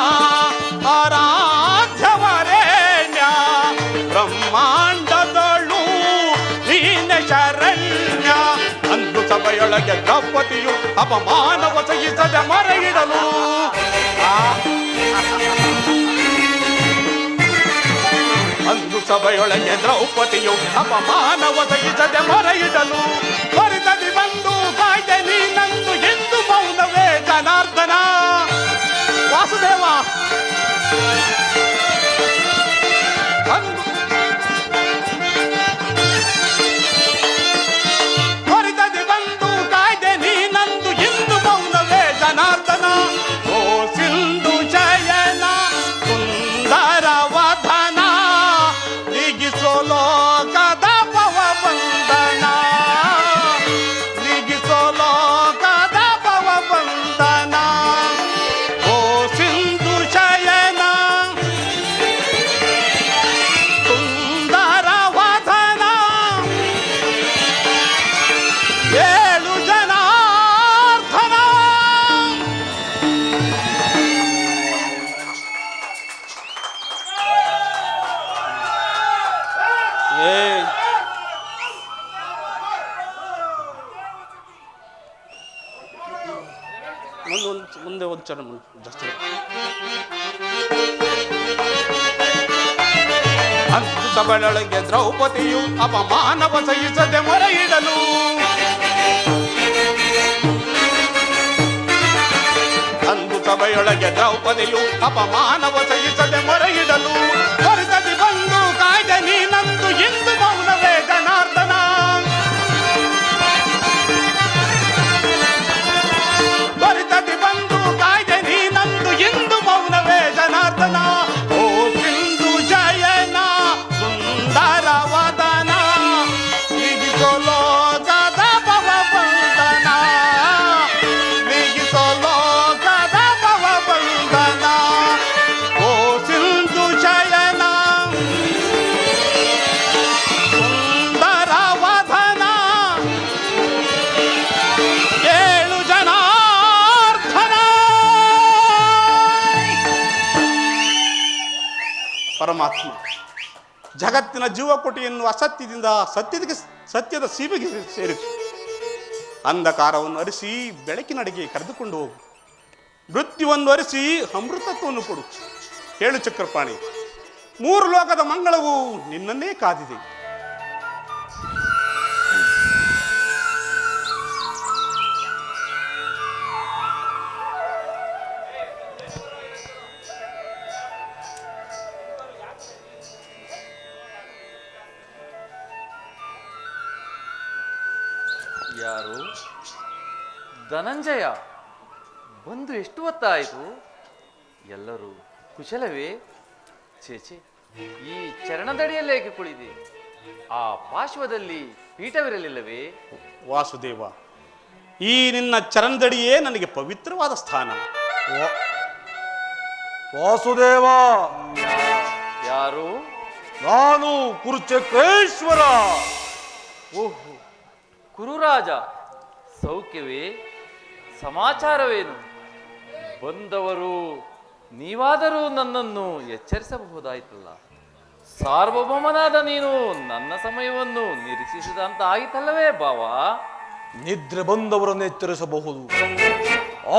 ಆರಾಧ್ಯವರೇಣ್ಯ ಬ್ರಹ್ಮಾಂಡದೊಳು ದೀನ ಶರಣ್ಯ ಅಂದು ಸಭೆಯೊಳಗೆ ದ್ರೌಪದಿಯು ಅಪಮಾನವ ಸಹಿಸದ ಮರೆಯಿಡಲು ಅಂದು ಸಭೆಯೊಳಗೆ ದ್ರೌಪದಿಯು ಅಪಮಾನವ ಸಹಿಸದ ಮರೆಯಿಡಲು ತ್ವರಿತದಿ ಬಂದು ಕಾಯ್ದೆ ನೀನಂದು ಎಂದು ಮೌನವೇ ಜನಾರ್ದನ ವಾಸುದೇವ ತ್ವರಿತದಿ ಬಂದು ಕಾಯ್ದೆ ನೀನಂದು ಎಂದು ಮೌನವೇ ಜನಾರ್ದನ ಓ ಸಿಂಧು ಶಯನ ಸುಂದರ ವದನ ನಿಗಿಸೋ ಲೋಕದ ಭವ ಬಂಧನ ನಿಗಿಸೋ ಲೋಕದ ಭವ ಬಂಧನ ಓ ಸಿಂಧು ಶಯನ ಸುಂದರ ವದನ ಏಳು ಜನಾರ್ದನ ಮುಂದೆ ಒಂದು ಚರಣ ಜಾಸ್ತಿ ಅಂದು ಸಭೆಯೊಳಗೆ ದ್ರೌಪದಿಯು ಅಪಮಾನವ ಸಹಿಸದೆ ಮೊರೆಯಿಡಲು ಅಂದು ಸಭೆಯೊಳಗೆ ದ್ರೌಪದಿಯು ಅಪಮಾನವ ಸಹಿಸದೆ ಮೊರೆಯಿಡಲು ತ್ವರಿತದಿ ಬಂದು ಕಾಯ್ದೆ ನೀನಂದು ಎಂದು ಮೌನವೇ ಜನಾರ್ದನ ತ್ವರಿತದಿ ಬಂದು ಕಾಯ್ದೆ ನೀನಂದು ಎಂದು ಮೌನವೇ ಜನಾರ್ದನ ಓ ಸಿಂಧು ಶಯನ ಸುಂದರ ವದನ ನಿಗಿಸೋ ಲೋಕದ ಭವ ಬಂಧನ ನಿಗಿಸೋ ಲೋಕದ ಭವ ಬಂಧನ ಓ ಸಿಂಧು ಶಯನ ಸುಂದರ ವದನ ಏಳು ಜನಾರ್ದನ ಪರಮಾತ್ಮ ಜಗತ್ತಿನ ಜೀವಕೋಟಿಯನ್ನು ಅಸತ್ಯದಿಂದ ಸತ್ಯದ ಸೀಮೆಗೆ ಸೇರಿತು ಅಂಧಕಾರವನ್ನು ಅರಿಸಿ ಬೆಳಕಿನಡೆಗೆ ಕರೆದುಕೊಂಡು ಹೋಗು ಮೃತ್ಯುವನ್ನು ಅರಿಸಿ ಅಮೃತತ್ವವನ್ನು ಕೊಡು ಹೇಳು ಚಕ್ರಪಾಣಿ ಮೂರು ಲೋಕದ ಮಂಗಳವು ನಿನ್ನನ್ನೇ ಕಾದಿದೆ ಯಾರು? ಧನಂಜಯ ಬಂದು ಎಷ್ಟು ಹೊತ್ತಾಯಿತು? ಎಲ್ಲರೂ ಕುಶಲವೇ? ಚೇಚೆ, ಈ ಚರಣದಡಿಯಲ್ಲೇಕೆ ಕುಳಿದೆ? ಆ ಪಾರ್ಶ್ವದಲ್ಲಿ ಪೀಠವಿರಲಿಲ್ಲವೇ? ವಾಸುದೇವ, ಈ ನಿನ್ನ ಚರಣದಡಿಯೇ ನನಗೆ ಪವಿತ್ರವಾದ ಸ್ಥಾನ. ವಾಸುದೇವ, ಯಾರು? ನಾನು ಕುರುಚಕ್ರೇಶ್ವರ. ಓಹೋ, ಕುರುರಾಜ, ಸೌಖ್ಯವೇ? ಸಮಾಚಾರವೇನು? ಬಂದವರು ನೀವಾದರೂ ನನ್ನನ್ನು ಎಚ್ಚರಿಸಬಹುದಾಯ್ತಲ್ಲ. ಸಾರ್ವಭೌಮನಾದ ನೀನು ನನ್ನ ಸಮಯವನ್ನು ನಿರೀಕ್ಷಿಸಿದಂತ ಆಯಿತಲ್ಲವೇ ಭಾವ? ನಿದ್ರೆ ಬಂದವರನ್ನು ಎಚ್ಚರಿಸಬಹುದು,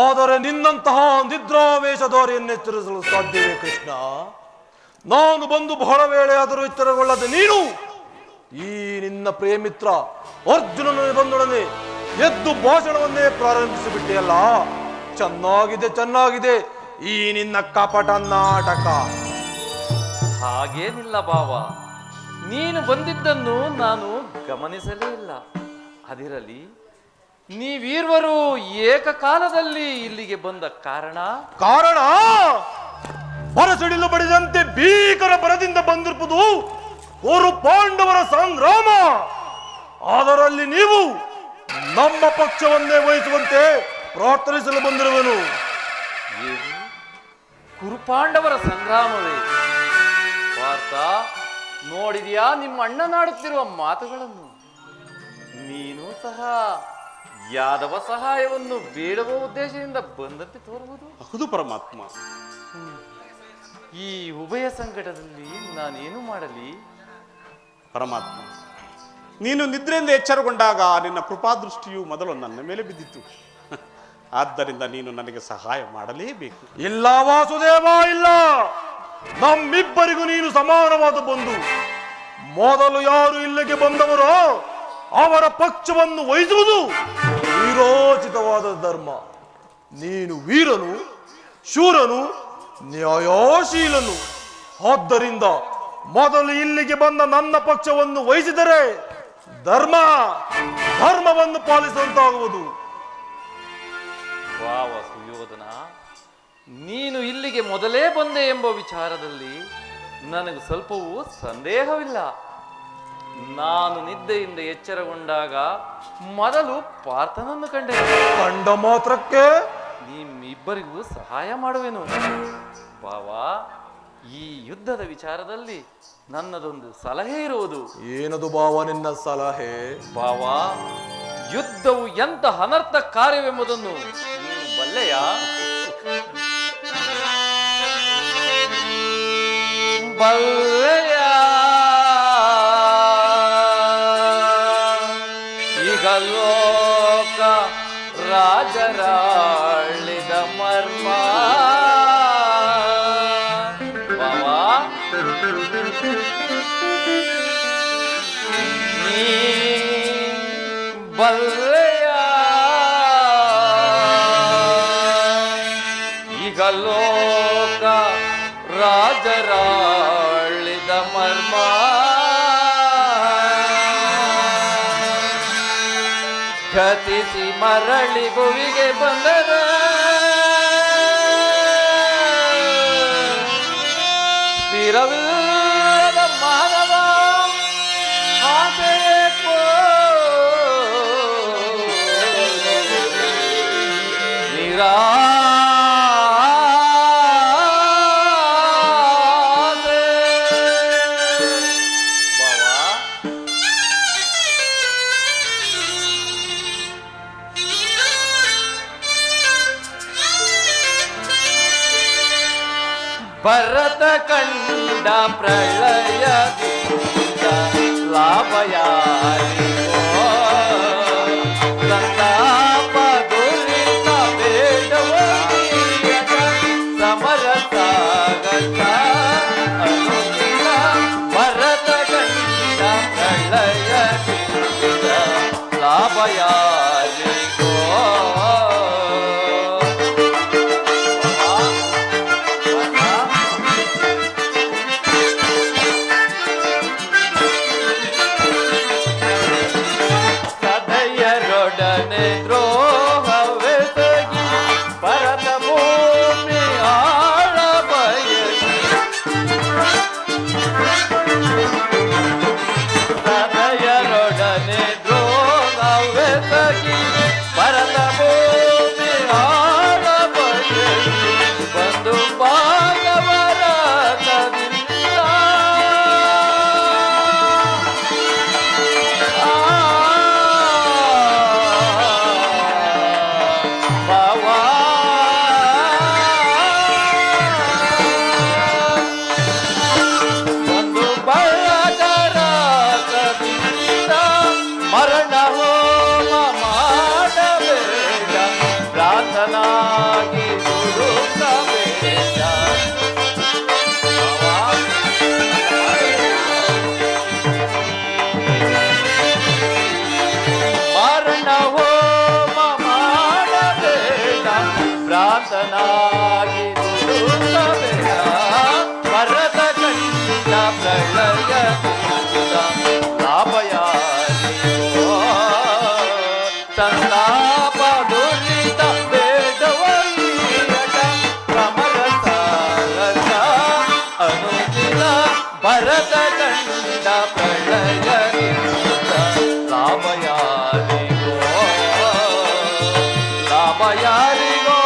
ಆದರೆ ನಿನ್ನಂತಹ ನಿದ್ರಾವೇಶದವರೆಯನ್ನು ಎಚ್ಚರಿಸಲು ಸಾಧ್ಯವೇ ಕೃಷ್ಣ? ನಾನು ಬಂದು ಬಹಳ ವೇಳೆಯಾದರೂ ಎಚ್ಚರಗೊಳ್ಳದೆ ನೀನು ಈ ನಿನ್ನ ಪ್ರೇಮಿತ್ರ ಅರ್ಜುನನ ಬಂದೊಡನೆ ಎದ್ದು ಭಾಷಣವನ್ನೇ ಪ್ರಾರಂಭಿಸಿಬಿಟ್ಟೆಯಲ್ಲ. ಚೆನ್ನಾಗಿದೆ ಚೆನ್ನಾಗಿದೆ, ಈ ನಿನ್ನ ಕಪಟ ನಾಟಕ? ಹಾಗೇನಿಲ್ಲ ಬಾವ, ನೀನು ಬಂದಿದ್ದನ್ನು ನಾನು ಗಮನಿಸಲೇ ಇಲ್ಲ. ಅದಿರಲಿ, ನೀವೀರ್ವರು ಏಕಕಾಲದಲ್ಲಿ ಇಲ್ಲಿಗೆ ಬಂದ ಕಾರಣ? ಕಾರಣ ಬರಸಿಡಿಲು ಬಡಿದಂತೆ ಭೀಕರ ಬರದಿಂದ ಬಂದಿರುವುದು ಓರು ಪಾಂಡವರ ಸಂಗ್ರಾಮ. ಅದರಲ್ಲಿ ನೀವು ನಮ್ಮ ಪಕ್ಷವನ್ನೇ ವಹಿಸುವಂತೆ ಪ್ರಾರ್ಥಿಸಲು ಬಂದಿರುವೆನು. ಏನು? ಕುರುಪಾಂಡವರ ಸಂಗ್ರಾಮವೇ? ಪಾರ್ಥ, ನೋಡಿದ್ಯಾ ನಿಮ್ಮ ಅಣ್ಣನಾಡುತ್ತಿರುವ ಮಾತುಗಳನ್ನು? ನೀನು ಸಹ ಯಾದವ ಸಹಾಯವನ್ನು ಬೇಡುವ ಉದ್ದೇಶದಿಂದ ಬಂದಂತೆ ತೋರುವುದು. ಹೌದು ಪರಮಾತ್ಮ. ಈ ಉಭಯ ಸಂಕಟದಲ್ಲಿ ನಾನೇನು ಮಾಡಲಿ? ಪರಮಾತ್ಮ, ನೀನು ನಿದ್ರೆಯಿಂದ ಎಚ್ಚರಗೊಂಡಾಗ ನಿನ್ನ ಕೃಪಾದೃಷ್ಟಿಯು ಮೊದಲು ನನ್ನ ಮೇಲೆ ಬಿದ್ದಿತ್ತು. ಆದ್ದರಿಂದ ನೀನು ನನಗೆ ಸಹಾಯ ಮಾಡಲೇಬೇಕು. ಇಲ್ಲ ವಾಸುದೇವ, ಇಲ್ಲ. ನಮ್ಮಿಬ್ಬರಿಗೂ ನೀನು ಸಮಾನವಾದ ಬಂಧು. ಮೊದಲು ಯಾರು ಇಲ್ಲಿಗೆ ಬಂದವರೋ ಅವರ ಪಕ್ಷವನ್ನು ವಹಿಸುವುದು ವೀರೋಚಿತವಾದ ಧರ್ಮ. ನೀನು ವೀರನು, ಶೂರನು, ನ್ಯಾಯಶೀಲನು. ಆದ್ದರಿಂದ ಮೊದಲು ಇಲ್ಲಿಗೆ ಬಂದ ನನ್ನ ಪಕ್ಷವನ್ನು ವಹಿಸಿದರೆ ಧರ್ಮವನ್ನು ಪಾಲಿಸುವಂತಾಗುವುದು. ವಾವ ಸುಯೋಧನ, ನೀನು ಇಲ್ಲಿಗೆ ಮೊದಲೇ ಬಂದೆ ಎಂಬ ವಿಚಾರದಲ್ಲಿ ನನಗೆ ಸ್ವಲ್ಪವೂ ಸಂದೇಹವಿಲ್ಲ. ನಾನು ನಿದ್ದೆಯಿಂದ ಎಚ್ಚರಗೊಂಡಾಗ ಮೊದಲು ಪಾರ್ಥನನ್ನು ಕಂಡೆ. ಕಂಡ ಮಾತ್ರಕ್ಕೆ ನಿಮ್ಮಿಬ್ಬರಿಗೂ ಸಹಾಯ ಮಾಡುವೆನು. ಬಾವಾ, ಈ ಯುದ್ಧದ ವಿಚಾರದಲ್ಲಿ ನನ್ನದೊಂದು ಸಲಹೆ ಇರುವುದು. ಏನದು ಭಾವ ನಿನ್ನ ಸಲಹೆ? ಬಾವಾ, ಯುದ್ಧವು ಎಂತ ಅನರ್ಥ ಕಾರ್ಯವೆಂಬುದನ್ನು ನೀನು ಬಲ್ಲೆಯಾ? ಬಲ್ಲೆಯ ಈಗ ಲೋಕ ರಾಜರಾಳಿದ ಮರ್ಮ. ಬಾವಾ, ನೀ ಬಲ್ಲೆಯ ಈಗ ಲೋಕ ರಾಜರಾಳಿದ ಮರ್ಮ. ಗತಿಸಿ ಮರಳಿ ಭುವಿಗೆ ಬಂದದ ಸ್ಥಿರವಿಲ್ಲದ ಮಾನವ ಆಸೆಯೇಕೋ ನಿರಾಸೆ. ಬಾವಾ, ಭರತ ಕಂಡ ಪ್ರಳಯದಿಂದ ಲಾಭ ಯಾರಿಗೋ? ಸಂತಾಪ ದುರಿತ ಬೇಡವನಿಯದ ಸಮರ ಸಾಗತ ಅನುದಿನ. ಭರತ ಕಂಡ ಪ್ರಳಯದಿಂದ ಲಾಭ ಯಾರಿಗೋ? ಸದಯರೊಡನೆ ದ್ರೋಹವೆಸಗಿ ಭರತ ಭೂಮಿ ಆಳ ಬಯಸಿ. ಸದಯರೊಡನೆ ದ್ರೋಹವೆಸಗಿ ಭರತ ಭೂಮಿ ಆಳ ಬಯಸಿ. ಬಂದು ಭಾಗವರ ಕದಿಲ್ಲ ಬಾವಾ. ಒಂದು ಬಳಗರ ಕದಿಲ್ಲ ಮರಣ ಹೋಮ ಮಾಡಬೇಡ, ಪ್ರಾರ್ಥನಾಗಿ ಹುಡುಕಬೇಡ. ಮರಣ ಹೋಮ ಮಾಡಬೇಡ, ಪ್ರಾರ್ಥನಾಗಿ ಭರತ ಕಂಡ ಪ್ರಳಯ ಲಾಭಯಾರಿಗೋ ಸಂತಾಪ ದುರಿತ ಬೇಡವಯ್ಯಟ ಪ್ರಮರ ಸಾರಸ ಅನುದಿನ ಭರತ ಕಂಡ ಪ್ರಳಯ ಲಾಭಯಾರಿಗೋ ಲಾಭಯಾರಿಗೋ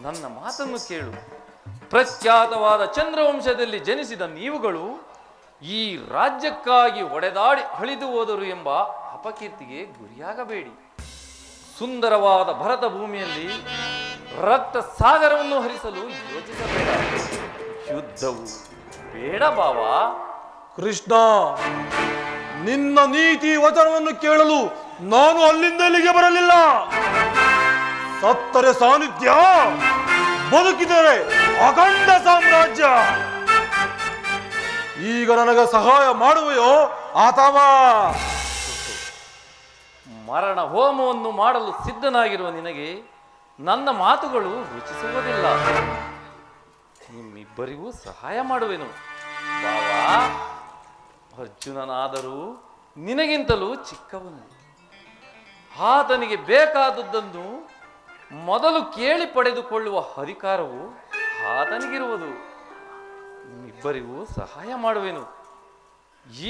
ನನ್ನ ಮಾತನ್ನು ಕೇಳು. ಪ್ರಖ್ಯಾತವಾದ ಚಂದ್ರವಂಶದಲ್ಲಿ ಜನಿಸಿದ ನೀವುಗಳು ಈ ರಾಜ್ಯಕ್ಕಾಗಿ ಒಡೆದಾಡಿ ಅಳಿದು ಹೋದರು ಎಂಬ ಅಪಕೀರ್ತಿಗೆ ಗುರಿಯಾಗಬೇಡಿ. ಸುಂದರವಾದ ಭರತ ಭೂಮಿಯಲ್ಲಿ ರಕ್ತ ಸಾಗರವನ್ನು ಹರಿಸಲು ಯೋಚಿಸಬೇಡ. ಯುದ್ಧವು ಬೇಡ ಬಾವ. ಕೃಷ್ಣ, ನಿನ್ನ ನೀತಿ ವಚನವನ್ನು ಕೇಳಲು ನಾನು ಅಲ್ಲಿಂದ ಇಲ್ಲಿಗೆ ಬರಲಿಲ್ಲ. ಸತ್ತರೆ ಸಾನ್ನಿಧ್ಯ, ಬದುಕಿದರೆ ಅಖಂಡ ಸಾಮ್ರಾಜ್ಯ. ಈಗ ನನಗೆ ಸಹಾಯ ಮಾಡುವೆಯೋ ಅಥವಾ ಮರಣ ಹೋಮವನ್ನು ಮಾಡಲು ಸಿದ್ಧನಾಗಿರುವ ನಿನಗೆ ನನ್ನ ಮಾತುಗಳು ರುಚಿಸುವುದಿಲ್ಲ. ನಿಮ್ಮಿಬ್ಬರಿಗೂ ಸಹಾಯ ಮಾಡುವೆನು ಬಾವಾ. ಅರ್ಜುನನಾದರೂ ನಿನಗಿಂತಲೂ ಚಿಕ್ಕವನು. ಆತನಿಗೆ ಬೇಕಾದದ್ದನ್ನು ಮೊದಲು ಕೇಳಿ ಪಡೆದುಕೊಳ್ಳುವ ಅಧಿಕಾರವು ಆತನಿಗಿರುವುದು. ನಿಮ್ಮಿಬ್ಬರಿಗೂ ಸಹಾಯ ಮಾಡುವೆನು.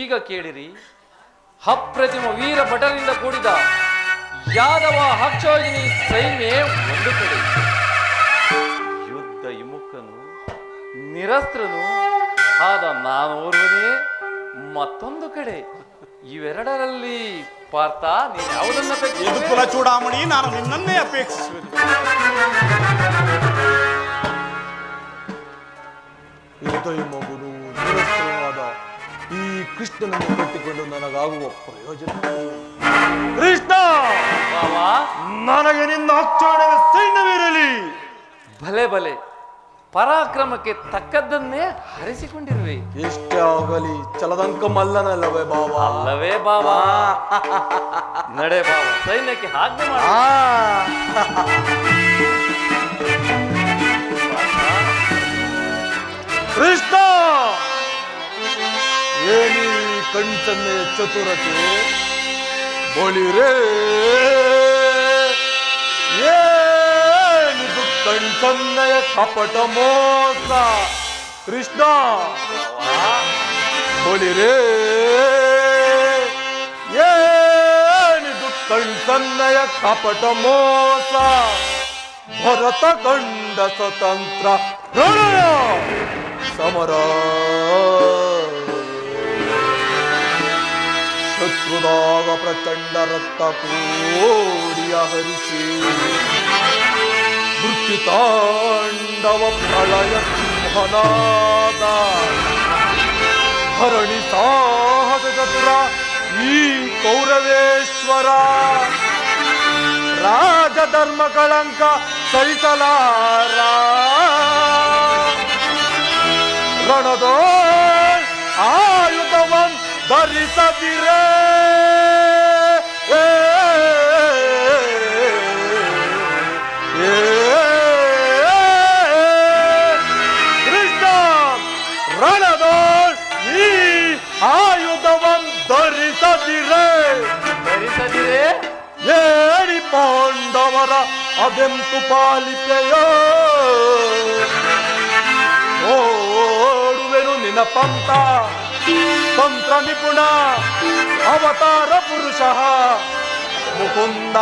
ಈಗ ಕೇಳಿರಿ. ಅಪ್ರತಿಮ ವೀರ ಭಟರಿಂದ ಕೂಡಿದ ಯಾದವ ಅಕ್ಷೋಹಿಣಿ ಸೈನ್ಯ ಒಂದು ಕಡೆ, ಯುದ್ಧ ವಿಮುಖನು ನಿರಸ್ತ್ರನು ಆದ ನಾನೋರ್ವನೇ ಮತ್ತೊಂದು ಕಡೆ. ಇವೆರಡರಲ್ಲಿ ಪಾರ್ಥ, ನೀನು ಯಾವುದನ್ನ ಯದುಕುಲ ಚೂಡಾಮಣಿ, ನಾನು ನಿನ್ನನ್ನೇ ಅಪೇಕ್ಷಿಸುವೆನು. ಮಗುನು ನಿರಸ್ತ್ರನಾದ ಈ ಕೃಷ್ಣನನ್ನು ಕಟ್ಟಿಕೊಂಡು ನನಗಾಗುವ ಪ್ರಯೋಜನ. ಕೃಷ್ಣ, ಬಾವಾ, ನನಗೆ ನಿನ್ನ ಅಕ್ಷೋಣದ ಸೈನ್ಯವಿರಲಿ. ಭಲೆ ಭಲೆ, ಪರಾಕ್ರಮಕ್ಕೆ ತಕ್ಕದ್ದನ್ನೇ ಹರಿಸಿಕೊಂಡಿರುವೆ. ಎಷ್ಟೇ ಆಗಲಿ ಚಲದಂಕ ಮಲ್ಲನಲ್ಲವೇ ಬಾಬಾ? ಅಲ್ಲವೇ ಬಾಬಾ. ನಡೆ ಬಾಬಾ, ಸೈನ್ಯಕ್ಕೆ ಆಜ್ಞೆ ಮಾಡು. ಕೃಷ್ಣ, ಏನಿ ಕಣ್ಸನ್ನೆ ಚತುರತೆ ಬಳಿರೇ, ಏನಿದು ಕಣ್ಸನ್ನೆಯ ಕಪಟ ಮೋಸ. ಕೃಷ್ಣ, ಬಳಿರೇ, ಏನಿದು ಕಣ್ಸನ್ನೆಯ ಕಪಟ ಮೋಸ. ಭರತ ಗಂಡ ಸ್ವತಂತ್ರ ಪ್ರಣಯ ಸಮರ. ಶತ್ರುದಾಗ ಪ್ರಚಂಡ ರಕ್ತ ಕೋಡಿಯ ಹರಿಸಿ ಮೃತ್ಯುತಾಂಡವ ಪ್ರಳಯ ಸಿಂಹನಾದ. ಧರಣಿ ಸಾಹಸ ಚತುರ ಈ ಕೌರವೇಶ್ವರ. ರಾಜಧರ್ಮ ಕಳಂಕ ಸಹಿಸಲಾರ. ರಣದೋ ಆಯುಧವಂ ಧರಿಸದಿರೇ. ಕೃಷ್ಣ, ರಣದೋ ಈ ಆಯುಧವಂ ಧರಿಸದಿರೇ. ಏಳಿ ಪಾಂಡವರ ಅದೆಂತು ಪಾಲಿಕೆಯೋ. ಓಡುವೆನು ನಿನ್ನ ಪಂಥ ತಂತ್ರ ನಿಪುಣ ಅವತಾರ ಪುರುಷ ಮುಕುಂದ.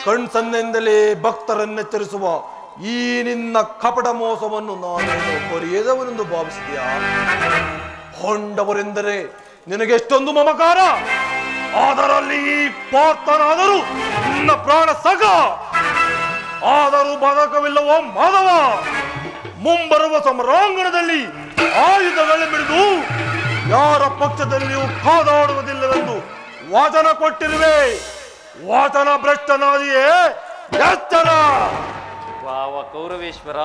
ಕಣ್ಸನ್ನೆಂದಲೇ ಭಕ್ತರನ್ನೆಚ್ಚರಿಸುವ ಈ ನಿನ್ನ ಕಪಟ ಮೋಸವನ್ನು ನಾನೇನು ಕೊರಿಯದವನೆಂದು ಭಾವಿಸಿದೆಯಾ? ಹೊಂಡವರೆಂದರೆ ನಿನಗೆ ಎಷ್ಟೊಂದು ಮಮಕಾರ. ಅದರಲ್ಲಿ ಪಾರ್ಥನಾದರೂ ನಿನ್ನ ಪ್ರಾಣ ಸಗ. ಆದರೂ ಬದಕವಿಲ್ಲವೋ ಮಾಧವ. ಮುಂಬರುವ ಸಮರಾಂಗಣದಲ್ಲಿ ಆಯುಧಗಳ ಬಿಡಿದು ಯಾರ ಪಕ್ಷದಲ್ಲಿಯೂ ಕಾದಾಡುವುದಿಲ್ಲವೆಂದು ವಾಚನ ಕೊಟ್ಟಿರುವೆ. ವಾಚನ ಭ್ರಷ್ಟನಾದಿಯೇ ಎಚ್ಚರ. ವಾವ ಕೌರವೇಶ್ವರ,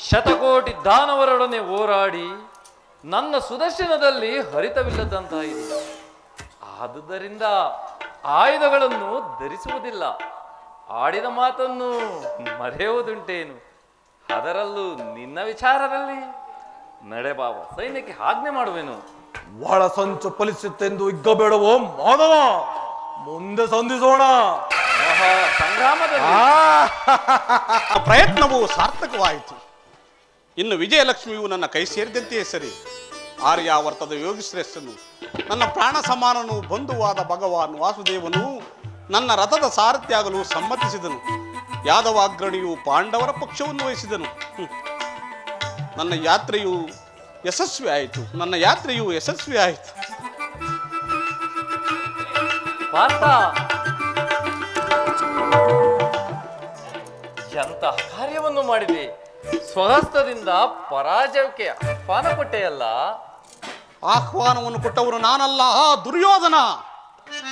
ಶತಕೋಟಿ ದಾನವರೊಡನೆ ಹೋರಾಡಿ ನನ್ನ ಸುದರ್ಶನದಲ್ಲಿ ಹರಿತವಿಲ್ಲದಂತಾಯಿತು. ಆದುದರಿಂದ ಆಯುಧಗಳನ್ನು ಧರಿಸುವುದಿಲ್ಲ. ಆಡಿದ ಮಾತನ್ನು ಮರೆಯುವುದುಂಟೇನು? ಅದರಲ್ಲೂ ನಿನ್ನ ವಿಚಾರದಲ್ಲಿ ನಡೆಬಾವ, ಸೈನ್ಯಕ್ಕೆ ಆಜ್ಞೆ ಮಾಡುವೆನು. ಒಳ ಸಂಚು ಫಲಿಸುತ್ತೆಂದು ಇಗ್ಗಬೇಡವೋ ಮಾಧವ, ಮುಂದೆ ಸಂಧಿಸೋಣ. ಮಹಾ ಸಂಗ್ರಾಮದಲ್ಲಿ ಪ್ರಯತ್ನವು ಸಾರ್ಥಕವಾಯಿತು. ಇನ್ನು ವಿಜಯಲಕ್ಷ್ಮಿಯು ನನ್ನ ಕೈ ಸೇರಿದಂತೆಯೇ ಸರಿ. ಆರ್ಯಾವರ್ತದ ಯೋಗಿಶ್ರೇಷ್ಠನು, ನನ್ನ ಪ್ರಾಣ ಸಮಾನನು, ಬಂಧುವಾದ ಭಗವಾನ್ ವಾಸುದೇವನು ನನ್ನ ರಥದ ಸಾರಥಿಯಾಗಲು ಸಮ್ಮತಿಸಿದನು. ಯಾದವಾಗ್ರಣಿಯು ಪಾಂಡವರ ಪಕ್ಷವನ್ನು ವಹಿಸಿದನು. ನನ್ನ ಯಾತ್ರೆಯು ಯಶಸ್ವಿ ಆಯಿತು. ಪಾರ್ಥ, ಎಂತಹ ಕಾರ್ಯವನ್ನು ಮಾಡಿದೆ. ಸ್ವಹಸ್ತದಿಂದ ಪರಾಜಯಕ್ಕೆ ಆಹ್ವಾನ ಕೊಟ್ಟೆಯಲ್ಲ. ಆಹ್ವಾನವನ್ನು ಕೊಟ್ಟವರು ನಾನಲ್ಲ, ದುರ್ಯೋಧನ.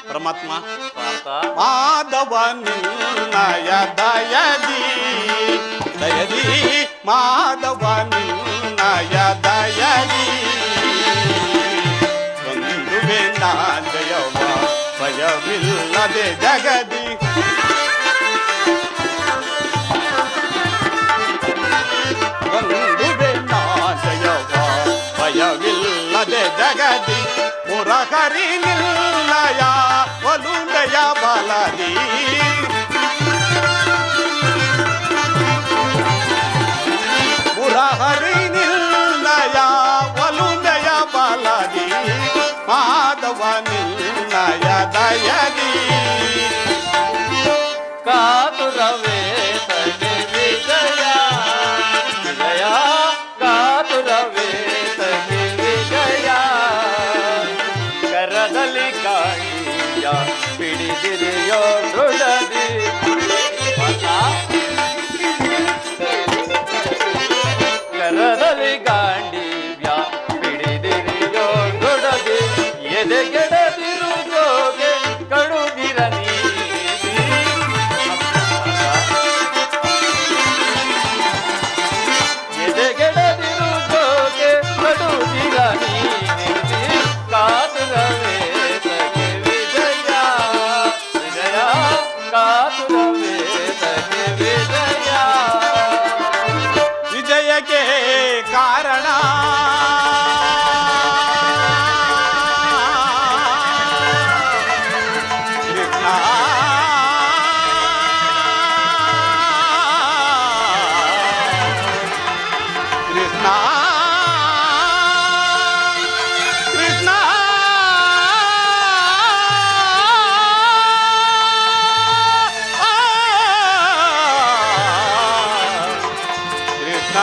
ಪರಮಾತ್ಮ, ಪಾರ್ಥ, ಮಾಧವ ನಿನ್ನಯ ದಯದಿ ದಯದಿ, ಮಾಧವ ನಿನ್ನಯ ದಯದಿ ಬಂಧುವೆ ನಾಂದಯವ ಭಯವಿಲ್ಲದೆ ಜಗದಿ. ಬಂಧುವೆ ನಾಂದಯವ ಭಯವಿಲ್ಲದೆ ಜಗದಿ, ಮುರಹರಿ ನಿಲ್ಲಯ ಒಲುಮೆಯ ಬಲದಿ. ಮುರಹರಿ ನಿಲ್ಲಯ ಒಲುಮೆಯ ಬಲದಿ, ಮಾಧವ ನಿಲ್ಲಯ ದಯದಿ. ಕಾತುರವೇ ತಲೆ ವಿಜಯ ವಿಜಯ, ಕಾತುರವೇ ತಲೆ ವಿಜಯ. ಕರದಲ್ಲಿ ಗಾಳಿಯ ಪಿಡಿದಿರಿಯೋ ದೃಢದಿ. ಕರದಲ್ಲಿ ಗಾಂಡೀವ್ಯ ಪಿಡಿದಿರಿಯೋ ದೃಢದಿ, ಎದೆಗೆಡದಿರುಗೋಗೆ ಕಡುಗಿರನಿ. ಎದೆಗೆಡದಿರುಗೋಗೆ ಕಡುಗಿರನಿ. ಕಾತುರವೇ ತಗೆ ವಿಜಯ ವಿಜಯ, ಕಾತುರವೇ ತಗೆ ವಿಜಯ. ವಿಜಯಕ್ಕೆ ಕಾರಣ ಕೃಷ್ಣ. ಕೃಷ್ಣ ಕೃಷ್ಣ ಕೃಷ್ಣ.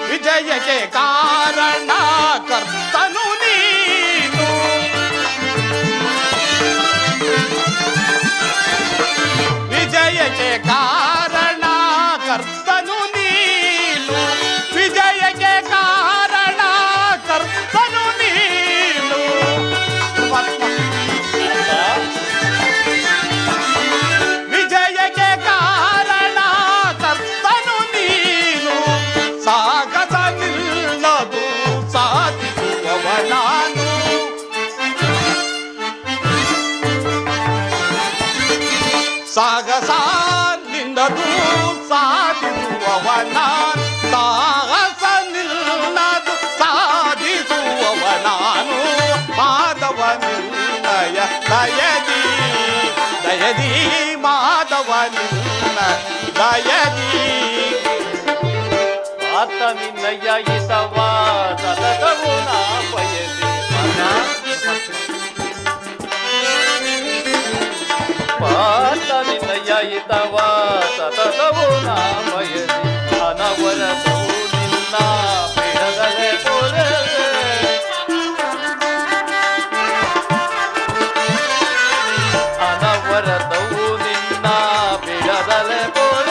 ವಿಜಯಕ್ಕೆ ಕಾರಣ ಕರ್ತನು ನೀನು. ವಿಜಯಕ್ಕೆ ಕಾರಣ ಕರ್ತನು ನೀನು. ವಿಜಯಕ್ಕೆ ಕಾರಣ ಕರ್ತನು ನೀನು. ವಿಜಯಕ್ಕೆ ಕಾರಣ ಕರ್ತನು ನೀನು. ಸಾಗಸ ನಿಲ್ಲದು ಸಾಧಿಸುವವ ನಾನು. ಸಾಗಸ ನಿಲ್ಲದು ಸಾಧಿಸುವವ ನಾನು. ಸಾಹಸ ನಿಲ್ಲದು ಸಾಧಿಸುವವ ನಾನು. ಮಾಧವ ನಿನ್ನಯ ದಯದಿ ದಯದಿ, ಮಾಧವ ನಿನ್ನ ದಯದಿ. ಪಾರ್ಥ ನಿನ್ನಯ ಹಿತವ ಸತತವು ನಾ ಬಯಸಿ. ಪಾರ್ಥ ನಿನ್ನಯ ಹಿತವ ಸತತವು ನಾ ಬಯಸಿ. ಅನವರತವು ನಿನ್ನ ಬಿಡದಲೆ ಪೊರೆವೆ. ಅನವರತವು ನಿನ್ನ ಬಿಡದಲೆ ಪೊರೆ.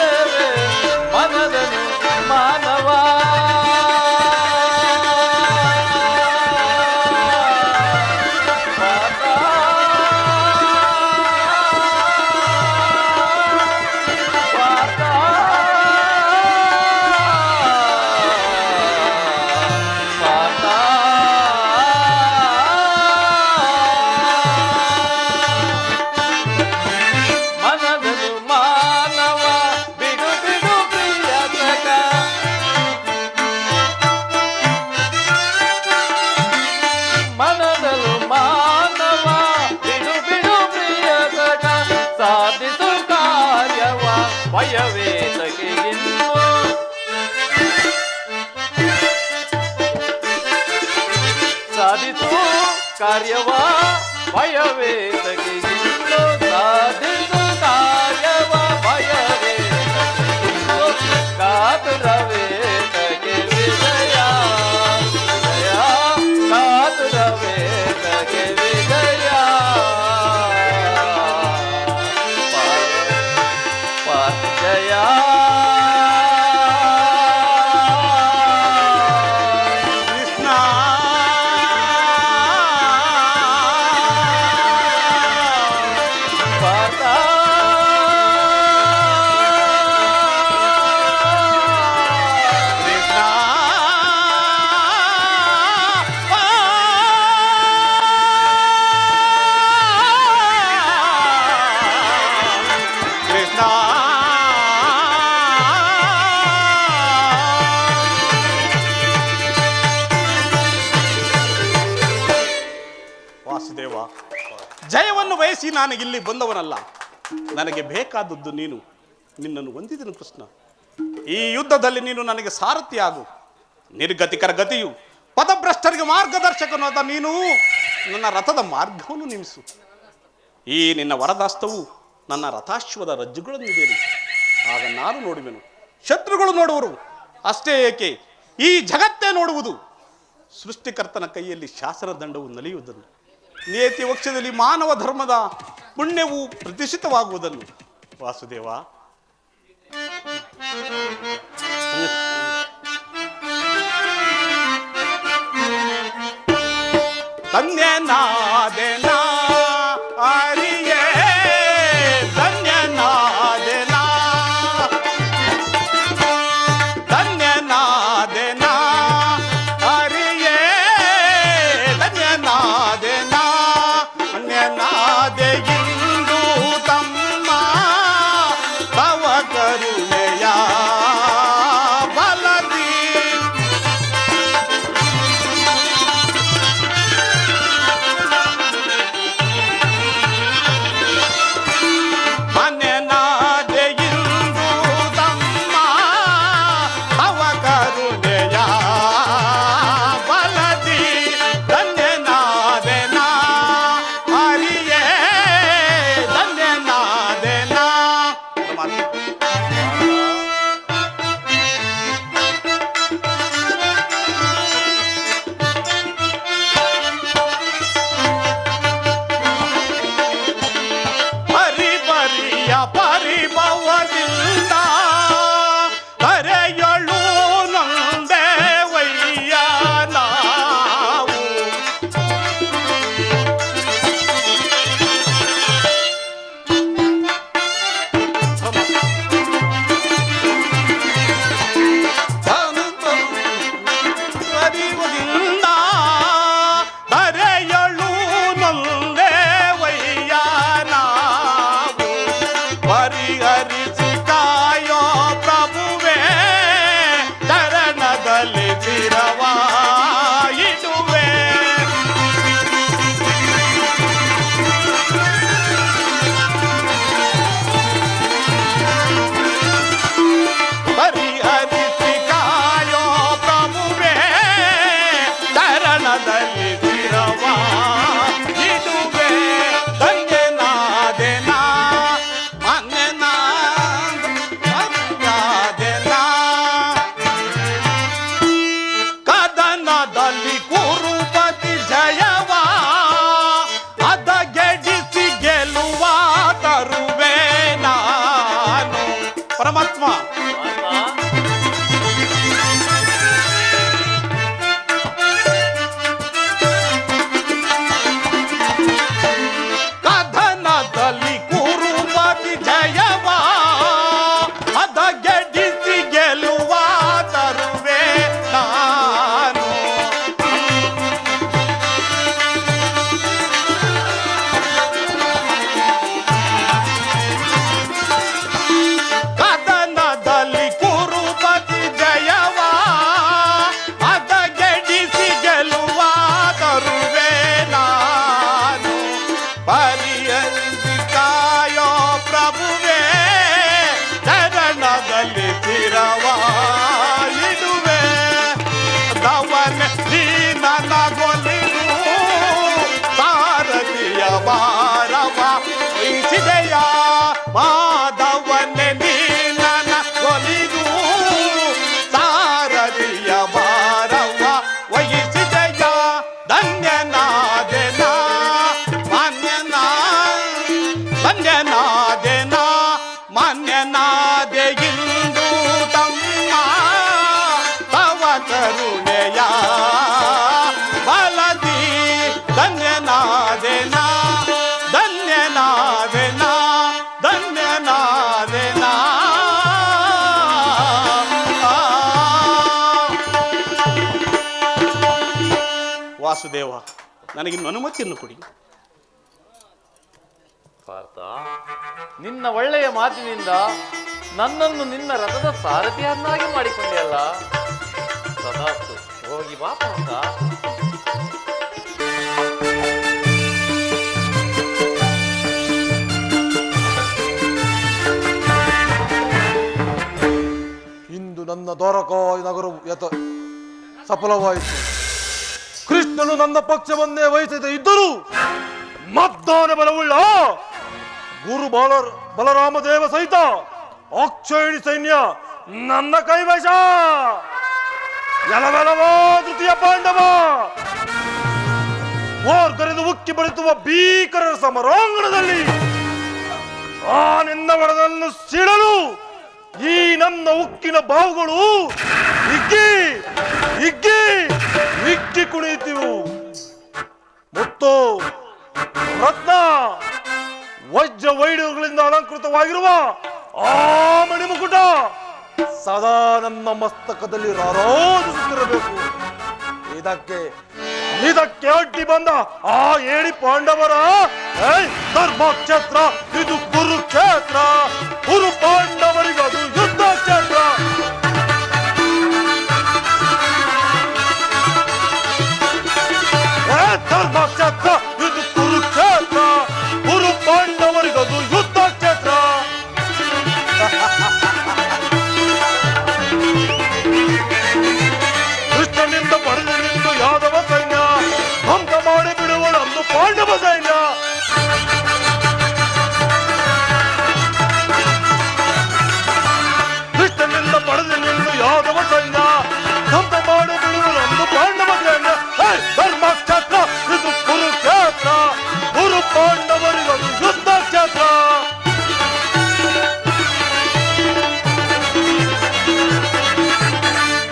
ಕಾರ್ಯವ ಭಯವೇ ತಗೆಗಿಂದು ಸಾಧಿಸು ಕಾರ್ಯವ ಭಯವೇ ತಗೆಗಿಂದು ಕಾತುರವೇ ತಗೆ ವಿಜಯ ವಿಜಯ ಕಾತುರವೇ ತಗೆ ವಿಜಯ ಜಯ ಕೃಷ್ಣ ಪಾರ್ಥ ಕೃಷ್ಣ ಕೃಷ್ಣ ವಾಸುದೇವ, ಜಯವನ್ನು ಬಯಸಿ ನಾನು ಇಲ್ಲಿ ಬಂದವನಲ್ಲ. ನನಗೆ ಬೇಕಾದದ್ದು ನೀನು. ನಿನ್ನನ್ನು ಹೊಂದಿದನು ಕೃಷ್ಣ. ಈ ಯುದ್ಧದಲ್ಲಿ ನೀನು ನನಗೆ ಸಾರಥಿ ಆಗು. ನಿರ್ಗತಿಕರ ಗತಿಯು ಪದಭ್ರಷ್ಟರಿಗೆ ಮಾರ್ಗದರ್ಶಕನಾದ ನೀನು ನನ್ನ ರಥದ ಮಾರ್ಗವನ್ನು ನಿಮಿಸು. ಈ ನಿನ್ನ ವರದಾಸ್ತವು ನನ್ನ ರಥಾಶ್ವದ ರಜ್ಜುಗಳನ್ನಿದೇನು. ಆಗ ನಾನು ನೋಡುವೆನು, ಶತ್ರುಗಳು ನೋಡುವರು. ಅಷ್ಟೇ ಏಕೆ, ಈ ಜಗತ್ತೇ ನೋಡುವುದು. ಸೃಷ್ಟಿಕರ್ತನ ಕೈಯಲ್ಲಿ ಶಾಸನ ದಂಡವು ನಲಿಯುವುದನ್ನು, ನಿಯತಿ ವಕ್ಷದಲ್ಲಿ ಮಾನವ ಧರ್ಮದ ಪುಣ್ಯವು ಪ್ರತಿಷ್ಠಿತವಾಗುವುದನ್ನು. ವಾಸುದೇವ, ಧನ್ಯನಾದೆನಾ ಆರಿಯೇ, ಧನ್ಯನಾದೆನಾ, ಧನ್ಯನಾದೆನಾ ಆರಿಯೇ, ಧನ್ಯನಾದೆನಾ, ಧನ್ಯನಾದೆ ಇಂದು ತಮ್ಮ ಭವ ಕರುಣೆಯ ಬಲದಿ. ಧನ್ಯನಾದೆ ಇಂದು ತಮ್ಮ ಭವ ಕರುಣೆಯ ಬಲದಿ. ಧನ್ಯನಾದೆನಾ ಹರಿಯೇ, ಧನ್ಯನಾದೆನಾ. ಪರಿಪರಿಯ ಪರಿಭವದಿಂದ ಕರೆಯಳು ನೊಂದೇವಯ್ಯ ನಾವು. ಪರಿವದಿಂದ ಕರೆಯಳು ನೊಂದೇವಯ್ಯ ನಾವು. ಪರಿಹರಿಸಿ ಕಾಯೋ ಪ್ರಭುವೇ, ಚರಣದಲ್ಲಿ ಚಿರವಾ ಇಡುವೆ. ಪರಿಹರಿಸಿ ಕಾಯೋ ಪ್ರಭುವೇ, ಚರಣದಲ್ಲಿ ಚಿರವಾ ಇಡುವೆ. ಧನ್ಯನಾದೆನಾ ಧನ್ಯನಾದೆನಾ. ಕದನದಲ್ಲಿ ಕುರುಪತಿ ಜಯವಾ ಅದ ಗೆಡಿಸಿ ಗೆಲುವ ತರುವೆ ನಾನು. ಪರಮಾತ್ಮ, ಕದನದಲ್ಲಿ ಕುರುಪತಿ ಜಯವಾ ಅದ ಗೆಡಿಸಿ ಗೆಲುವ ತರುವೆ ನಾನು. ಕದನದಲ್ಲಿ ಕುರುಪತಿ ಜಯವಾ ಅದ ಗೆಡಿಸಿ ಗೆಲುವ ತರುವೆ ನಾನು. ಪರಿಹರಿಸಿ ಕಾಯೋ ಪ್ರಭುವೇ, ಮಾಧವನೆ ನೀನನ ಒಲಿದು ಸಾರಥಿಯ ಭಾರವ ವಹಿಸಿದೆಯ ಧನ್ಯನಾದೆನ ಧನ್ಯನಾದೆನ ಮಾನ್ಯನಾದೆ ಇಂದು ತಮ್ಮ ತವ ಕರುಣೆಯ ಬಲದಿ ಧನ್ಯನಾದೆನ ಧನ್ಯನಾದೆನ ಧನ್ಯನಾದೆನ ವಾಸುದೇವ, ನನಗಿನ್ನು ಅನುಮತಿಯನ್ನು ಕೊಡಿ. ಪಾರ್ಥ, ನಿನ್ನ ಒಳ್ಳೆಯ ಮಾತಿನಿಂದ ನನ್ನನ್ನು ನಿನ್ನ ರಥದ ಸಾರಥಿಯನ್ನಾಗಿ ಮಾಡಿಕೊಂಡೆಯಲ್ಲ. ತಥಾಸ್ತು, ಹೋಗಿ ಬಾ ಪಾರ್ಥ. ಇಂದು ನನ್ನ ದ್ವಾರಕಾಯ ನಗರವು ಸಫಲವಾಯಿತು. ಕೃಷ್ಣನು ನನ್ನ ಪಕ್ಷವನ್ನೇ ವಹಿಸದೆ ಇದ್ದರೂ ಮದ್ದಾನೆ ಬಲವುಳ್ಳ ಗುರು ಬಲರಾಮದೇವ ಸಹಿತ ಅಕ್ಷಯಣಿ ಸೈನ್ಯ ನನ್ನ ಕೈವಶ. ಎಲವೆಲವೋ ತೃತೀಯ ಪಾಂಡವ, ಓರ್ಗರೆದು ಉಕ್ಕಿ ಬರುತ್ತುವ ಭೀಕರರ ಸಮರಾಂಗಣದಲ್ಲಿ ಆ ನಿನ್ನ ವರದನ್ನು ಸಿಡಲು ಈ ನನ್ನ ಉಕ್ಕಿನ ಬಾವುಗಳು ಹಿಗ್ಗಿ ಹಿಗ್ಗಿ ಹಿಗ್ಗಿ ಕುಣಿಯುತ್ತಿವು. ಮತ್ತು ರತ್ನ ವಜ್ರ ವೈಡೂರ್ಯಗಳಿಂದ ಅಲಂಕೃತವಾಗಿರುವ ಆ ಮಣಿಮುಕುಟ ಸದಾ ನನ್ನ ಮಸ್ತಕದಲ್ಲಿ ರಾರಾಜಿಸುತ್ತಿರಬೇಕು. ಇದಕ್ಕೆ ಅಡ್ಡಿ ಬಂದ ಆ ಏಳಿ ಪಾಂಡವರ ಧರ್ಮಕ್ಷೇತ್ರ, ಇದು ಕುರುಕ್ಷೇತ್ರ. ಕುರು ಪಾಂಡವರಿಗದು ಯುದ್ಧ ಕ್ಷೇತ್ರ. ಧರ್ಮಕ್ಷೇತ್ರ, ಇದು ಕುರುಕ್ಷೇತ್ರ. ಕುರು ಪಾಂಡವರಿಗದು ಯುದ್ಧ ಕ್ಷೇತ್ರ. ಕೃಷ್ಣನಿಂದ ಪಡೆದು ನಿಂದು ಯಾದವ ಸೈನ್ಯ ಧ್ವಂಸ ಮಾಡಿ ಬಿಡುವಳಂದು ಪಾಂಡವ ಸೈನ್ಯ. ಕೃಷ್ಣನಿಂದ ಪಡೆದು ನಿಂದು ಯಾದವ ಸೈನ್ಯ ಧ್ವಂಸ ಮಾಡಿ ಬಿಡುವಳಂದು ಪಾಂಡವ ಸೈನ್ಯ. ಧರ್ಮಕ್ಷೇತ್ರ, ಇದು ಕುರುಕ್ಷೇತ್ರ. ಕುರು ಪಾಂಡವರಿಗದು ಯುದ್ಧ ಕ್ಷೇತ್ರ.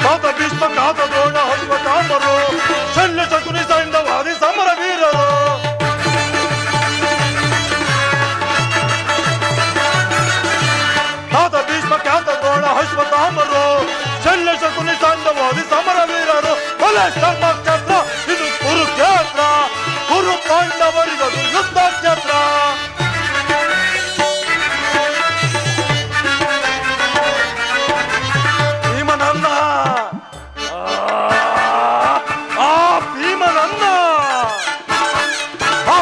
ಕಾತ ಭೀಷ್ಮ, ಕಾತ ದ್ರೋಣ, ಅಶ್ವತ್ಥಾಮರು, ಶಲ್ಯ ಶಕುನಿ ಸೈಂಧವಾದಿ ಸಮರ ವೀರರು. ಕಾತ ಭೀಷ್ಮ, ಕಾತ ದ್ರೋಣ, ಅಶ್ವತ್ಥಾಮರು, ಶಲ್ಯ ಶಕುನಿ ಸೈಂಧವಾದಿ ಸಮರ ವೀರರು. ಧರ್ಮಕ್ಷೇತ್ರ, ಇದು ಕುರುಕ್ಷೇತ್ರ. ಕುರು ಪಾಂಡವರಿಗದು ಯುದ್ಧ ಕ್ಷೇತ್ರ. ಭೀಮನನ್ನ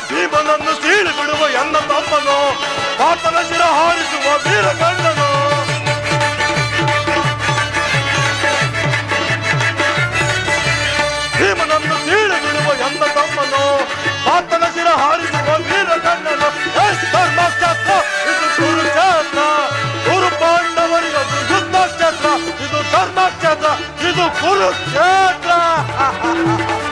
ಭೀಮನನ್ನು ಸೀಳಿ ಬಿಡುವ ಎನ್ನ ತಮ್ಮನು ಪಾತನ ಶಿರ ಹಾರಿಸುವ ವೀರಗಣ